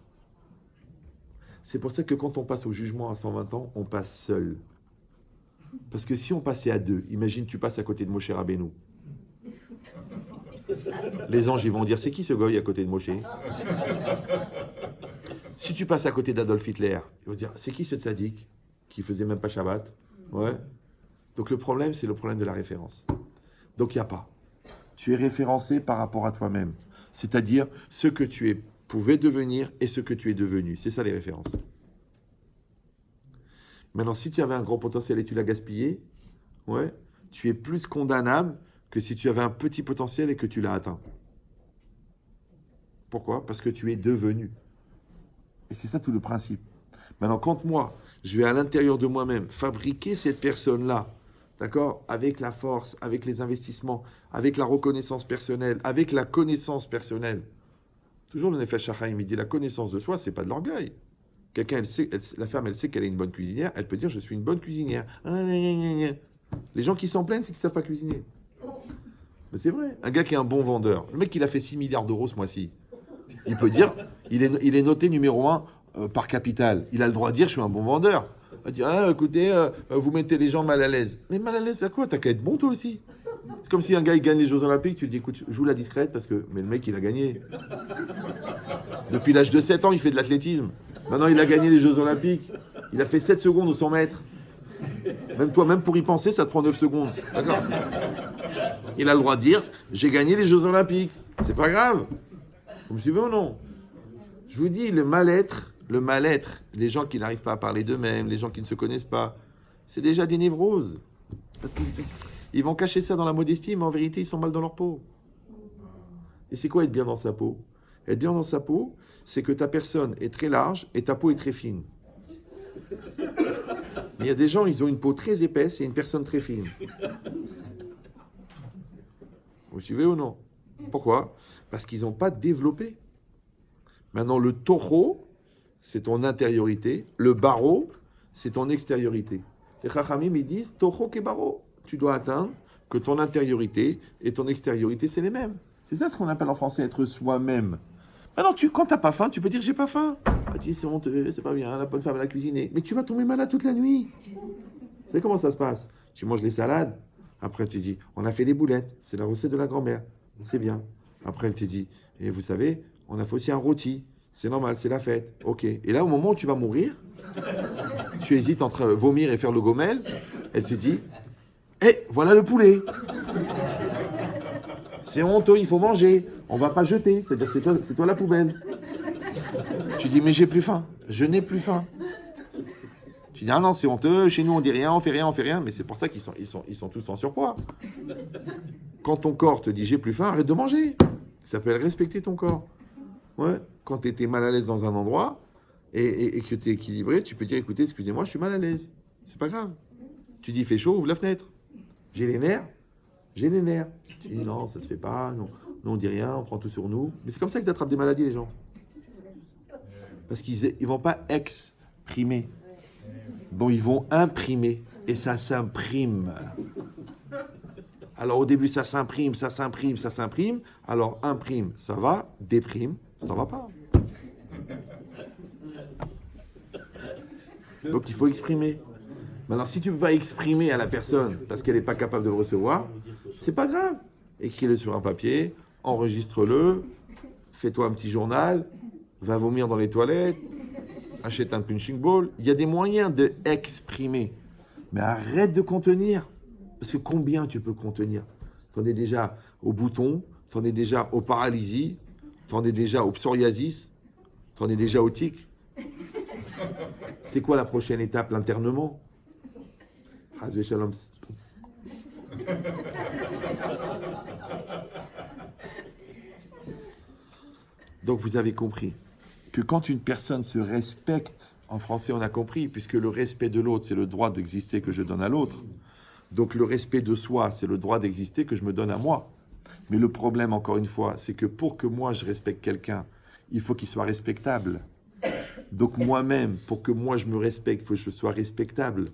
C'est pour ça que quand on passe au jugement à 120 ans, on passe seul. Parce que si on passait à deux, imagine tu passes à côté de Moshe Rabbeinu. Les anges, ils vont dire, c'est qui ce goy à côté de Moshe? Si tu passes à côté d'Adolf Hitler, ils vont dire, c'est qui ce tzaddik qui faisait même pas Shabbat? Ouais. Donc le problème, c'est le problème de la référence. Donc il n'y a pas. Tu es référencé par rapport à toi-même. C'est-à-dire ce que tu pouvais devenir et ce que tu es devenu. C'est ça les références. Maintenant, si tu avais un gros potentiel et tu l'as gaspillé, ouais, tu es plus condamnable que si tu avais un petit potentiel et que tu l'as atteint. Pourquoi? Parce que tu es devenu. Et c'est ça tout le principe. Maintenant, quand moi, je vais à l'intérieur de moi-même fabriquer cette personne-là, d'accord, avec la force, avec les investissements, avec la reconnaissance personnelle, avec la connaissance personnelle. Toujours le Nefesh HaChaim, il dit la connaissance de soi, c'est pas de l'orgueil. Quelqu'un, la femme, elle sait qu'elle est une bonne cuisinière, elle peut dire je suis une bonne cuisinière. Les gens qui s'en plaignent, c'est qu'ils ne savent pas cuisiner. Mais c'est vrai. Un gars qui est un bon vendeur, le mec qui a fait 6 milliards d'euros ce mois-ci, il peut dire, il est noté numéro 1 par capital. Il a le droit de dire je suis un bon vendeur. Il va dire écoutez, vous mettez les gens mal à l'aise. Mais mal à l'aise à quoi? T'as qu'à être bon toi aussi. C'est comme si un gars il gagne les Jeux Olympiques, tu lui dis écoute, joue la discrète parce que. Mais le mec il a gagné. Depuis l'âge de 7 ans, il fait de l'athlétisme. Maintenant il a gagné les Jeux Olympiques. Il a fait 7 secondes au 100 mètres. Même toi, même pour y penser, ça te prend 9 secondes. D'accord? Il a le droit de dire j'ai gagné les Jeux Olympiques. C'est pas grave. Vous me suivez ou non? Je vous dis, le mal-être, les gens qui n'arrivent pas à parler d'eux-mêmes, les gens qui ne se connaissent pas, c'est déjà des névroses. Parce qu'ils vont cacher ça dans la modestie, mais en vérité, ils sont mal dans leur peau. Et c'est quoi être bien dans sa peau? Être bien dans sa peau, c'est que ta personne est très large et ta peau est très fine. Il y a des gens, ils ont une peau très épaisse et une personne très fine. Vous suivez ou non? Pourquoi? Parce qu'ils n'ont pas développé. Maintenant, le taureau, c'est ton intériorité. Le barreau, c'est ton extériorité. Les chachamim, ils disent, taureau que barreau. Tu dois atteindre que ton intériorité et ton extériorité, c'est les mêmes. C'est ça ce qu'on appelle en français être soi-même. Maintenant, quand tu n'as pas faim, tu peux dire, j'ai pas faim. Tu dis, c'est honteux, c'est pas bien, la bonne femme, elle a cuisiné. Mais tu vas tomber malade toute la nuit. Vous savez comment ça se passe? Tu manges les salades. Après, tu dis, on a fait des boulettes. C'est la recette de la grand-mère. C'est bien. Après, elle te dit, et vous savez, on a fait aussi un rôti. C'est normal, c'est la fête. Ok. Et là, au moment où tu vas mourir, tu hésites entre vomir et faire le gomel. Elle te dit, voilà le poulet. C'est honteux, il faut manger. On va pas jeter. C'est-à-dire, c'est toi la poubelle. Tu dis, mais j'ai plus faim. Je n'ai plus faim. Tu dis, ah non, c'est honteux. Chez nous, on dit rien, on fait rien. Mais c'est pour ça qu'ils sont tous en surpoids. Quand ton corps te dit, j'ai plus faim, arrête de manger. Ça s'appelle respecter ton corps. Ouais. Quand tu étais mal à l'aise dans un endroit et que tu es équilibré, tu peux dire, écoutez, excusez-moi, je suis mal à l'aise. C'est pas grave. Tu dis, il fait chaud, ouvre la fenêtre. J'ai les nerfs. Tu dis, non, ça se fait pas. Non, on dit rien, on prend tout sur nous. Mais c'est comme ça qu'ils attrapent des maladies, les gens. Parce qu'ils vont pas exprimer. Bon, ils vont imprimer. Et ça s'imprime. Alors au début, ça s'imprime. Alors imprime, ça va. Déprime, ça va pas. Donc il faut exprimer. Maintenant, si tu ne peux pas exprimer à la personne parce qu'elle n'est pas capable de le recevoir, c'est pas grave. Écris-le sur un papier, enregistre-le, fais-toi un petit journal, va vomir dans les toilettes, achète un punching ball. Il y a des moyens d'exprimer. Mais arrête de contenir. Parce que combien tu peux contenir? T'en es déjà au bouton, t'en es déjà aux paralysies, t'en es déjà au psoriasis, t'en es déjà au tic. C'est quoi la prochaine étape? L'internement. Hazve shalom. Donc vous avez compris que quand une personne se respecte, en français on a compris, puisque le respect de l'autre c'est le droit d'exister que je donne à l'autre, donc le respect de soi c'est le droit d'exister que je me donne à moi. Mais le problème encore une fois, c'est que pour que moi je respecte quelqu'un, il faut qu'il soit respectable. Donc moi-même, pour que moi je me respecte, il faut que je sois respectable.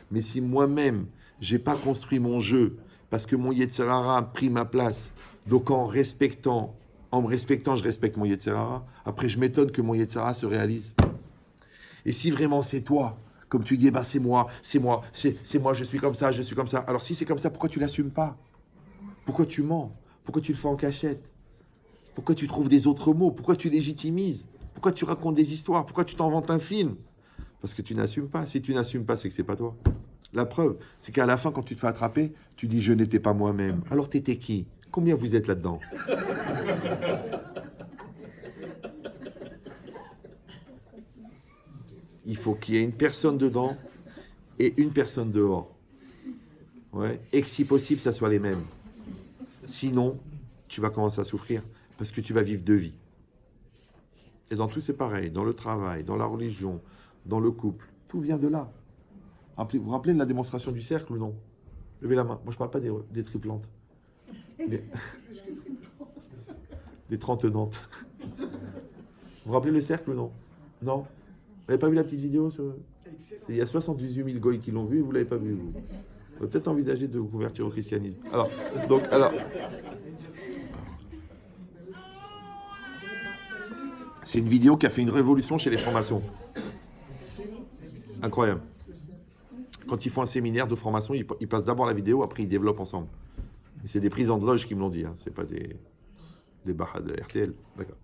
Mais si moi-même, j'ai pas construit mon jeu, parce que mon Yetzer Hara a pris ma place, donc en me respectant, je respecte mon Yetzer Hara, après je m'étonne que mon Yetzer Hara se réalise. Et si vraiment c'est toi, comme tu dis, eh ben c'est moi, je suis comme ça, Alors si c'est comme ça, pourquoi tu l'assumes pas? Pourquoi tu mens? Pourquoi tu le fais en cachette? Pourquoi tu trouves des autres mots? Pourquoi tu légitimises? Pourquoi tu racontes des histoires? Pourquoi tu t'inventes un film? Parce que tu n'assumes pas. Si tu n'assumes pas, c'est que c'est pas toi. La preuve, c'est qu'à la fin, quand tu te fais attraper, tu dis « je n'étais pas moi-même ». Alors t'étais qui? Combien vous êtes là-dedans? Il faut qu'il y ait une personne dedans et une personne dehors. Ouais. Et que si possible, ça soit les mêmes. Sinon, tu vas commencer à souffrir parce que tu vas vivre deux vies. Et dans tout, c'est pareil. Dans le travail, dans la religion, dans le couple. Tout vient de là. Vous vous rappelez de la démonstration du cercle ou non? Levez la main. Moi, je ne parle pas des triplantes. Des trentenantes. Vous vous rappelez le cercle ou non? Non? Vous n'avez pas vu la petite vidéo Il y a 78 000 goïs qui l'ont vu et vous ne l'avez pas vu, vous. Vous peut-être envisager de vous convertir au christianisme. Alors, c'est une vidéo qui a fait une révolution chez les francs-maçons. Incroyable. Quand ils font un séminaire de formation, ils passent d'abord la vidéo, après ils développent ensemble. Et c'est des prises en droge qui me l'ont dit, hein. C'est pas des bahas de RTL. D'accord.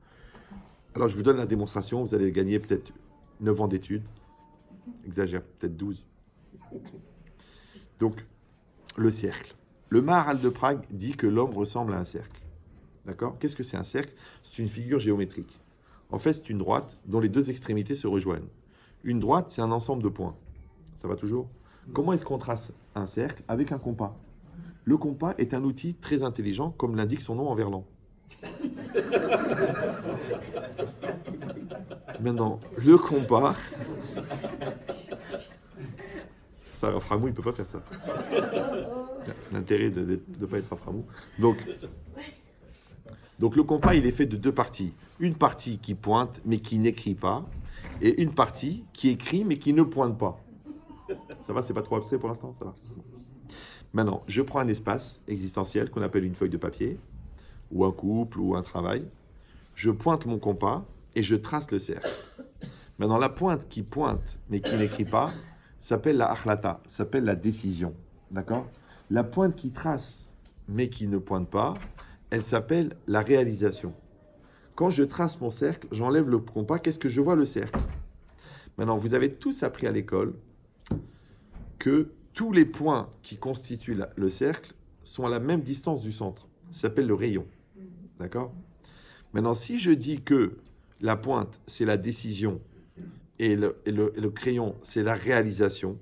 Alors je vous donne la démonstration, vous allez gagner peut-être 9 ans d'études. Exagère, peut-être 12. Donc, le cercle. Le Maharal de Prague dit que l'homme ressemble à un cercle. D'accord? Qu'est-ce que c'est un cercle? C'est une figure géométrique. En fait, c'est une droite dont les deux extrémités se rejoignent. Une droite, c'est un ensemble de points. Ça va toujours? Comment est-ce qu'on trace un cercle? Avec un compas. Le compas est un outil très intelligent, comme l'indique son nom en verlan. Maintenant, le compas... Raframou, il ne peut pas faire ça. L'intérêt de ne pas être Raframou. Donc le compas, il est fait de deux parties. Une partie qui pointe, mais qui n'écrit pas. Et une partie qui écrit, mais qui ne pointe pas. Ça va, c'est pas trop abstrait pour l'instant, ça va. Maintenant, je prends un espace existentiel qu'on appelle une feuille de papier, ou un couple, ou un travail. Je pointe mon compas et je trace le cercle. Maintenant, la pointe qui pointe, mais qui n'écrit pas, s'appelle la achlata, s'appelle la décision. D'accord? La pointe qui trace, mais qui ne pointe pas, elle s'appelle la réalisation. Quand je trace mon cercle, j'enlève le compas, qu'est-ce que je vois? Le cercle. Maintenant, vous avez tous appris à l'école que tous les points qui constituent le cercle sont à la même distance du centre. Ça s'appelle le rayon. D'accord? Maintenant, si je dis que la pointe, c'est la décision et le crayon, c'est la réalisation,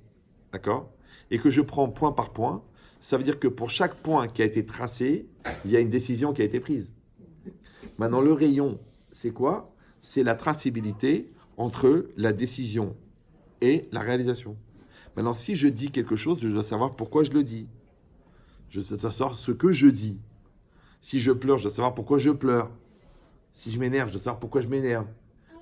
d'accord? Et que je prends point par point, ça veut dire que pour chaque point qui a été tracé, il y a une décision qui a été prise. Maintenant, le rayon, c'est quoi? C'est la traçabilité entre la décision et la réalisation. Maintenant, si je dis quelque chose, je dois savoir pourquoi je le dis. Je dois savoir ce que je dis. Si je pleure, je dois savoir pourquoi je pleure. Si je m'énerve, je dois savoir pourquoi je m'énerve.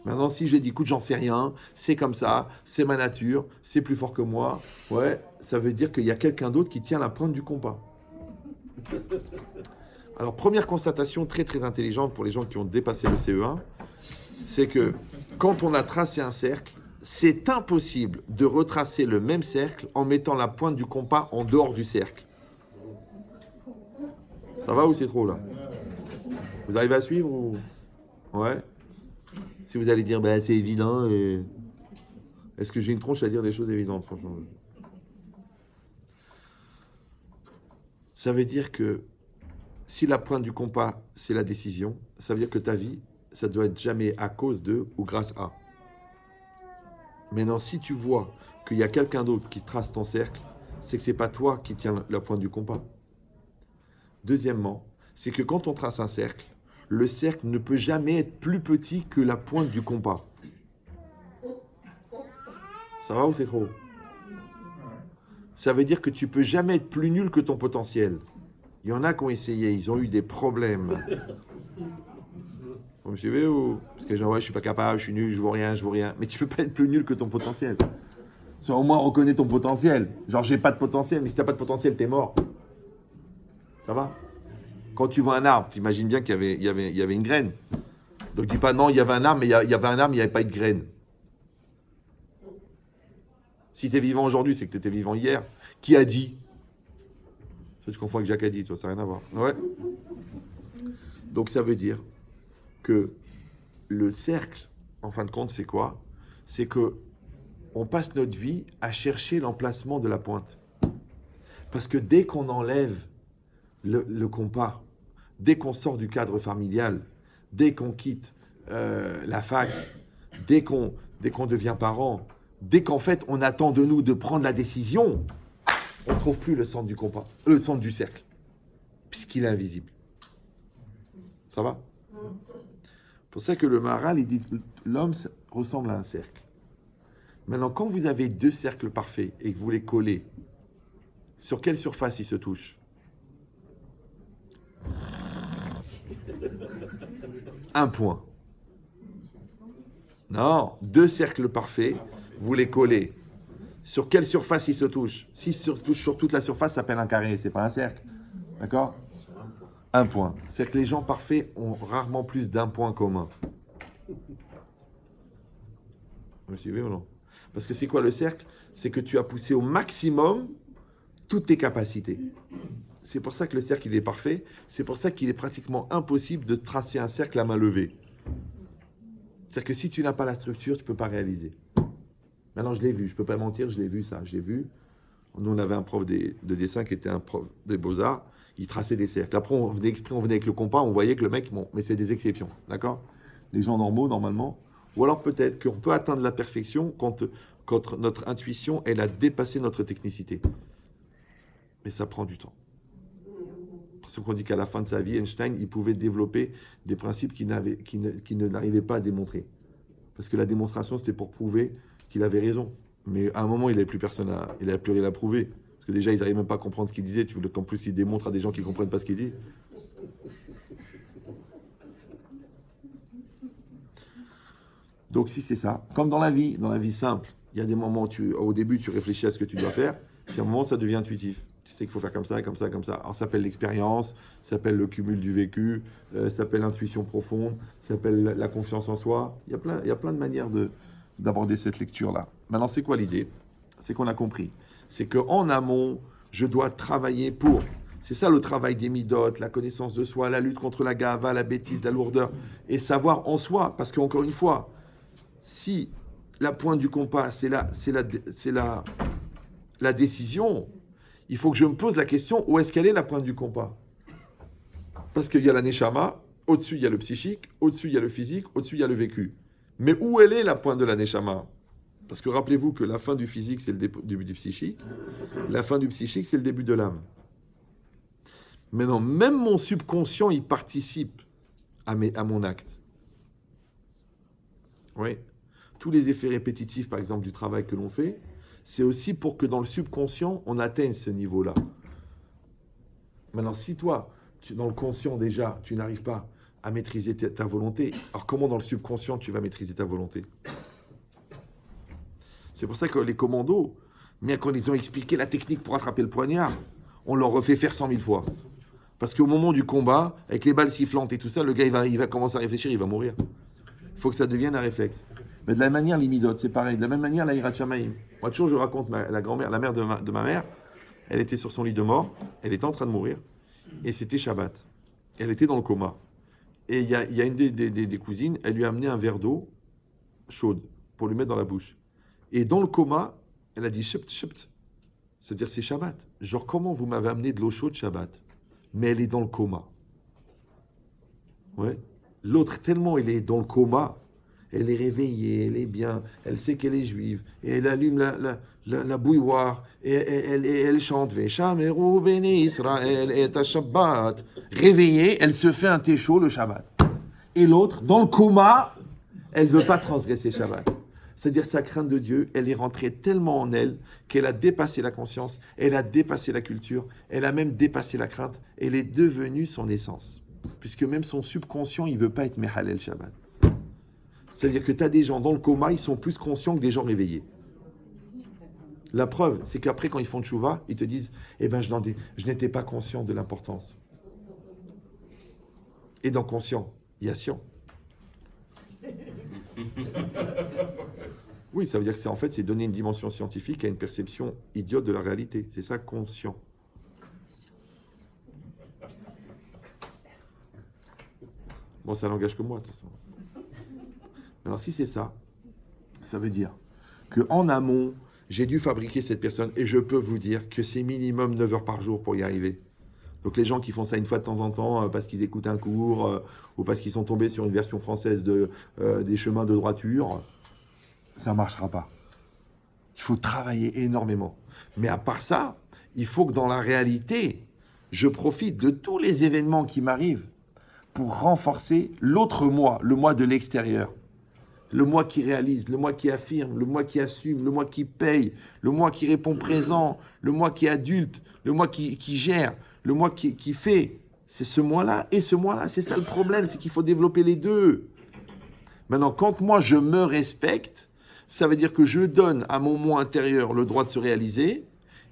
Maintenant, si je dis, écoute, j'en sais rien, c'est comme ça, c'est ma nature, c'est plus fort que moi, ouais, ça veut dire qu'il y a quelqu'un d'autre qui tient la pointe du compas. Alors, première constatation très très intelligente pour les gens qui ont dépassé le CE1, c'est que quand on a tracé un cercle, c'est impossible de retracer le même cercle en mettant la pointe du compas en dehors du cercle. Ça va ou c'est trop là? Vous arrivez à suivre ou... Ouais. Si vous allez dire, bah, c'est évident, est-ce que j'ai une tronche à dire des choses évidentes, franchement? Ça veut dire que si la pointe du compas, c'est la décision, ça veut dire que ta vie, ça doit être jamais à cause de ou grâce à. Maintenant, si tu vois qu'il y a quelqu'un d'autre qui trace ton cercle, c'est que c'est pas toi qui tiens la pointe du compas. Deuxièmement, c'est que quand on trace un cercle, le cercle ne peut jamais être plus petit que la pointe du compas. Ça va ou c'est trop? Ça veut dire que tu peux jamais être plus nul que ton potentiel. Il y en a qui ont essayé, ils ont eu des problèmes. Vous me suivez ou? Parce que genre, ouais, je suis pas capable, je suis nul, je vaux rien, je vaux rien. Mais tu peux pas être plus nul que ton potentiel. Soit au moins reconnais ton potentiel. Genre, j'ai pas de potentiel, mais si t'as pas de potentiel, t'es mort. Ça va? Quand tu vois un arbre, t'imagines bien qu'il y avait une graine. Donc dis pas non, il y avait un arbre, mais il y avait un arbre, mais il n'y avait pas de graine. Si tu es vivant aujourd'hui, c'est que tu étais vivant hier. Qui a dit? Ça, tu confonds avec Jacques a dit, toi, ça n'a rien à voir. Ouais. Donc ça veut dire que le cercle, en fin de compte, c'est quoi? C'est que on passe notre vie à chercher l'emplacement de la pointe. Parce que dès qu'on enlève le compas, dès qu'on sort du cadre familial, dès qu'on quitte la fac, dès qu'on devient parent, dès qu'en fait on attend de nous de prendre la décision, on ne trouve plus le centre du compas, le centre du cercle, puisqu'il est invisible. Ça va? C'est pour ça que le Maharal, il dit l'homme ressemble à un cercle. Maintenant, quand vous avez deux cercles parfaits et que vous les collez, sur quelle surface ils se touchent? Un point. Non, deux cercles parfaits, vous les collez. Sur quelle surface ils se touchent? S'ils se touchent sur toute la surface, ça s'appelle un carré, c'est pas un cercle. D'accord? Un point. C'est-à-dire que les gens parfaits ont rarement plus d'un point commun. Vous me suivez ou non? Parce que c'est quoi le cercle? C'est que tu as poussé au maximum toutes tes capacités. C'est pour ça que le cercle il est parfait. C'est pour ça qu'il est pratiquement impossible de tracer un cercle à main levée. C'est-à-dire que si tu n'as pas la structure, tu ne peux pas réaliser. Maintenant, je l'ai vu, je ne peux pas mentir, je l'ai vu ça, je l'ai vu. Nous, on avait un prof de dessin qui était un prof des beaux-arts, il traçait des cercles. Après, on venait exprès, on venait avec le compas, on voyait que le mec, bon, mais c'est des exceptions, d'accord? Les gens normaux, normalement. Ou alors peut-être qu'on peut atteindre la perfection quand notre intuition, elle a dépassé notre technicité. Mais ça prend du temps. C'est pour ça qu'on dit qu'à la fin de sa vie, Einstein, il pouvait développer des principes qu'il n'arrivait pas à démontrer. Parce que la démonstration, c'était pour prouver qu'il avait raison. Mais à un moment, il n'avait plus il n'avait plus rien à prouver. Parce que déjà, ils n'arrivaient même pas à comprendre ce qu'il disait. Tu voulais qu'en plus, il démontre à des gens qui ne comprennent pas ce qu'il dit. Donc, si c'est ça, comme dans la vie simple, il y a des moments où au début, tu réfléchis à ce que tu dois faire, puis à un moment, ça devient intuitif. Tu sais qu'il faut faire comme ça, comme ça, comme ça. Alors, ça s'appelle l'expérience, ça s'appelle le cumul du vécu, ça s'appelle l'intuition profonde, ça s'appelle la confiance en soi. Il y a plein de manières d'aborder cette lecture-là. Maintenant, c'est quoi l'idée? C'est qu'on a compris. C'est qu'en amont, je dois travailler pour. C'est ça le travail des midotes, la connaissance de soi, la lutte contre la gava, la bêtise, la lourdeur, et savoir en soi. Parce qu'encore une fois, si la pointe du compas, c'est la décision, il faut que je me pose la question, où est-ce qu'elle est la pointe du compas? Parce qu'il y a la neshama, au-dessus il y a le psychique, au-dessus il y a le physique, au-dessus il y a le vécu. Mais où elle est la pointe de la neshama? Parce que rappelez-vous que la fin du physique, c'est le début du psychique. La fin du psychique, c'est le début de l'âme. Maintenant, même mon subconscient, il participe à mon acte. Oui. Tous les effets répétitifs, par exemple, du travail que l'on fait, c'est aussi pour que dans le subconscient, on atteigne ce niveau-là. Maintenant, si toi, dans le conscient déjà, tu n'arrives pas à maîtriser ta volonté, alors comment dans le subconscient tu vas maîtriser ta volonté? C'est pour ça que les commandos, bien quand ils ont expliqué la technique pour attraper le poignard, on leur refait faire 100 000 fois. Parce qu'au moment du combat, avec les balles sifflantes et tout ça, le gars il va commencer à réfléchir, il va mourir. Il faut que ça devienne un réflexe. Mais de la même manière, l'imidot, c'est pareil. De la même manière, la hirat shamaim. Moi, toujours, je raconte la grand-mère, la mère de ma mère, elle était sur son lit de mort, elle était en train de mourir, et c'était Shabbat. Elle était dans le coma. Et il y a une des cousines, elle lui a amené un verre d'eau chaude pour lui mettre dans la bouche. Et dans le coma, elle a dit shept, shept. C'est-à-dire c'est Shabbat. Genre, comment vous m'avez amené de l'eau chaude Shabbat? Mais elle est dans le coma. Ouais. L'autre, tellement elle est dans le coma, elle est réveillée, elle est bien, elle sait qu'elle est juive, et elle allume la bouilloire, et elle chante Veshameru beni Israël et Shabbat. Réveillée, elle se fait un thé chaud le Shabbat. Et l'autre, dans le coma, elle ne veut pas transgresser Shabbat. C'est-à-dire sa crainte de Dieu, elle est rentrée tellement en elle qu'elle a dépassé la conscience, elle a dépassé la culture, elle a même dépassé la crainte, elle est devenue son essence. Puisque même son subconscient, il ne veut pas être Mehalel Shabbat. C'est-à-dire que tu as des gens dans le coma, ils sont plus conscients que des gens réveillés. La preuve, c'est qu'après, quand ils font tchouva, ils te disent « Eh bien, je n'étais pas conscient de l'importance. » Et dans conscient, il y a science. Oui, ça veut dire que c'est donner une dimension scientifique à une perception idiote de la réalité. C'est ça, conscient. Bon, ça n'engage que moi, de toute façon. Alors, si c'est ça, ça veut dire qu'en amont, j'ai dû fabriquer cette personne et je peux vous dire que c'est minimum 9 heures par jour pour y arriver. Donc, les gens qui font ça une fois de temps en temps parce qu'ils écoutent un cours ou parce qu'ils sont tombés sur une version française des chemins de droiture, ça ne marchera pas. Il faut travailler énormément. Mais à part ça, il faut que dans la réalité, je profite de tous les événements qui m'arrivent pour renforcer l'autre moi, le moi de l'extérieur. Le moi qui réalise, le moi qui affirme, le moi qui assume, le moi qui paye, le moi qui répond présent, le moi qui est adulte, le moi qui gère, le moi qui fait. C'est ce moi-là et ce moi-là. C'est ça le problème, c'est qu'il faut développer les deux. Maintenant, quand moi je me respecte, ça veut dire que je donne à mon moi intérieur le droit de se réaliser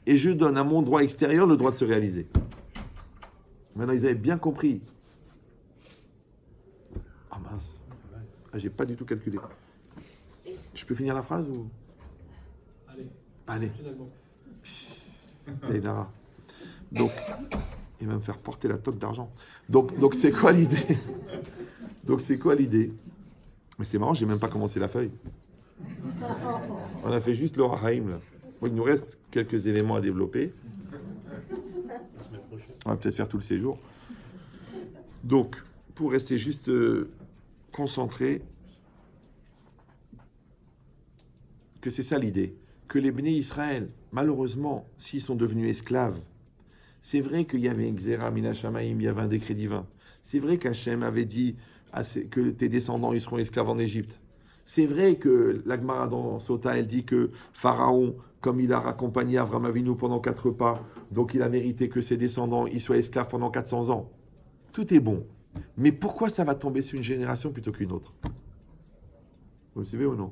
et je donne à mon droit extérieur le droit de se réaliser. Maintenant, ils avaient bien compris. Ah mince. Ah, j'ai pas du tout calculé. Je peux finir la phrase ou... Allez. Allez, Nara. Donc, il va me faire porter la toque d'argent. Donc c'est quoi l'idée? Mais c'est marrant, j'ai même pas commencé la feuille. On a fait juste le Rahaim, là. Bon, il nous reste quelques éléments à développer. On va peut-être faire tout le séjour. Donc, pour rester juste concentré, que c'est ça l'idée, que les Bnei Israël, malheureusement, s'ils sont devenus esclaves, c'est vrai qu'il y avait un Xera Mina Shamaim, il y avait un décret divin. C'est vrai qu'Hachem avait dit que tes descendants ils seront esclaves en Égypte. C'est vrai que la Gemara dans Sota, elle dit que Pharaon, comme il a raccompagné Avram Avinu pendant 4 repas, donc il a mérité que ses descendants ils soient esclaves pendant 400 ans. Tout est bon. Mais pourquoi ça va tomber sur une génération plutôt qu'une autre? Vous suivez ou non?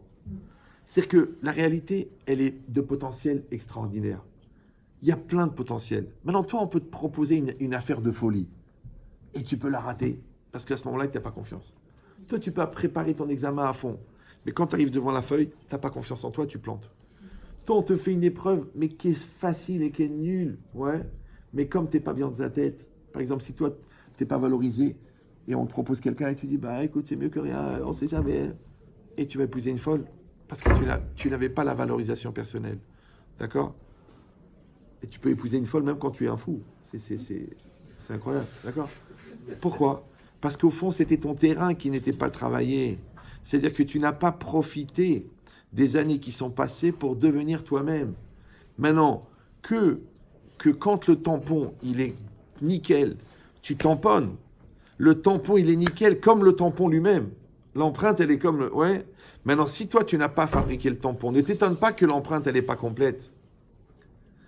C'est-à-dire que la réalité, elle est de potentiel extraordinaire. Il y a plein de potentiel. Maintenant, toi, on peut te proposer une affaire de folie. Et tu peux la rater. Parce qu'à ce moment-là, tu n'as pas confiance. Toi, tu peux préparer ton examen à fond. Mais quand tu arrives devant la feuille, tu n'as pas confiance en toi, tu plantes. Toi, on te fait une épreuve, mais qui est facile et qui est nulle. Ouais. Mais comme tu n'es pas bien dans ta tête, par exemple, si toi, tu n'es pas valorisé, et on te propose quelqu'un et tu dis, bah écoute, c'est mieux que rien, on ne sait jamais. Et tu vas épouser une folle. Parce que tu n'avais pas la valorisation personnelle. D'accord? Et tu peux épouser une folle même quand tu es un fou. C'est incroyable. D'accord? Pourquoi? Parce qu'au fond, c'était ton terrain qui n'était pas travaillé. C'est-à-dire que tu n'as pas profité des années qui sont passées pour devenir toi-même. Maintenant, que quand le tampon, il est nickel, tu tamponnes. Le tampon, il est nickel comme le tampon lui-même. L'empreinte, elle est comme le... Ouais. Maintenant, si toi, tu n'as pas fabriqué le tampon, ne t'étonne pas que l'empreinte, elle n'est pas complète.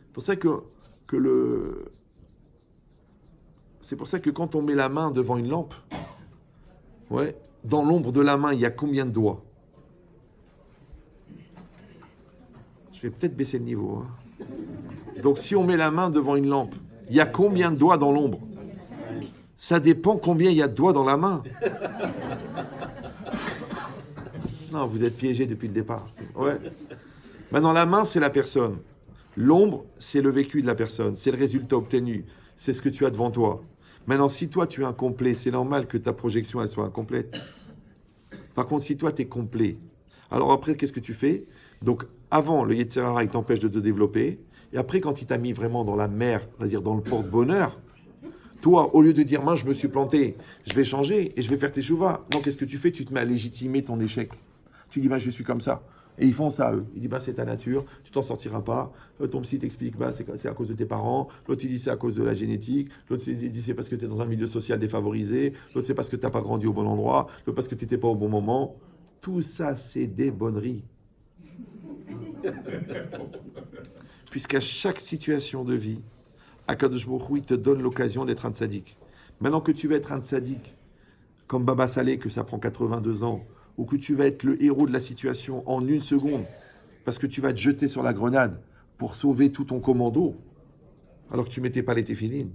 C'est pour ça c'est pour ça que quand on met la main devant une lampe, ouais, dans l'ombre de la main, il y a combien de doigts? Je vais peut-être baisser le niveau. Hein. Donc, si on met la main devant une lampe, il y a combien de doigts dans l'ombre? Ça dépend combien il y a de doigts dans la main. Non, vous êtes piégé depuis le départ. Ouais. Maintenant, la main, c'est la personne. L'ombre, c'est le vécu de la personne. C'est le résultat obtenu. C'est ce que tu as devant toi. Maintenant, si toi, tu es incomplet, c'est normal que ta projection, elle soit incomplète. Par contre, si toi, tu es complet, alors après, qu'est-ce que tu fais? Donc, avant, le Yetzer Hara, il t'empêche de te développer. Et après, quand il t'a mis vraiment dans la mer, c'est-à-dire dans le porte-bonheur, toi, au lieu de dire, mince, je me suis planté, je vais changer et je vais faire tes chouvas. Non, qu'est-ce que tu fais? Tu te mets à légitimer ton échec. Tu dis, je suis comme ça. Et ils font ça, eux. Ils disent, c'est ta nature, tu t'en sortiras pas. Ton psy t'explique, c'est à cause de tes parents. L'autre, il dit, c'est à cause de la génétique. L'autre, il dit, c'est parce que tu es dans un milieu social défavorisé. L'autre, c'est parce que tu n'as pas grandi au bon endroit. L'autre, parce que tu n'étais pas au bon moment. Tout ça, c'est des bonneries. Puisqu'à chaque situation de vie, Akadosh Baruch Hu, il te donne l'occasion d'être un tzaddik. Maintenant que tu vas être un tzaddik, comme Baba Saleh, que ça prend 82 ans, ou que tu vas être le héros de la situation en une seconde, parce que tu vas te jeter sur la grenade pour sauver tout ton commando, alors que tu mettais pas les téfilines.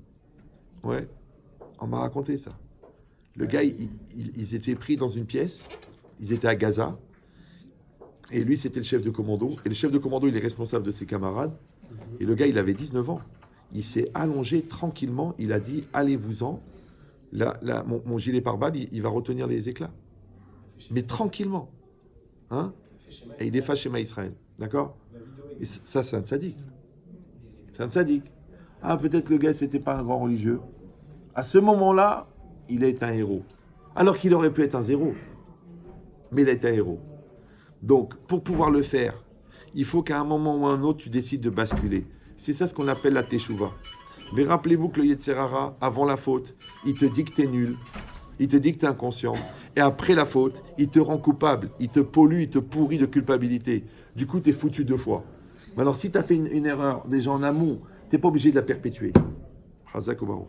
Ouais, on m'a raconté ça. Le gars, ils étaient pris dans une pièce, ils étaient à Gaza, et lui, c'était le chef de commando. Et le chef de commando, il est responsable de ses camarades. Et le gars, il avait 19 ans. Il s'est allongé tranquillement, il a dit, allez-vous-en. Là, mon gilet pare-balles, il va retenir les éclats. Mais tranquillement. Hein? Et il est fâché chez Israël. D'accord? Et ça, c'est un tzaddik. C'est un tzaddik. Ah, peut-être le gars, c'était pas un grand religieux. À ce moment-là, il est un héros. Alors qu'il aurait pu être un zéro. Mais il est un héros. Donc, pour pouvoir le faire, il faut qu'à un moment ou à un autre, tu décides de basculer. C'est ça ce qu'on appelle la teshuva. Mais rappelez-vous que le Yetzer Hara, avant la faute, il te dit que tu es nul, il te dit que tu es inconscient, et après la faute, il te rend coupable, il te pollue, il te pourrit de culpabilité. Du coup, tu es foutu 2 fois. Mais alors, si tu as fait une erreur déjà en amont, tu n'es pas obligé de la perpétuer. Chazak ou Baruch.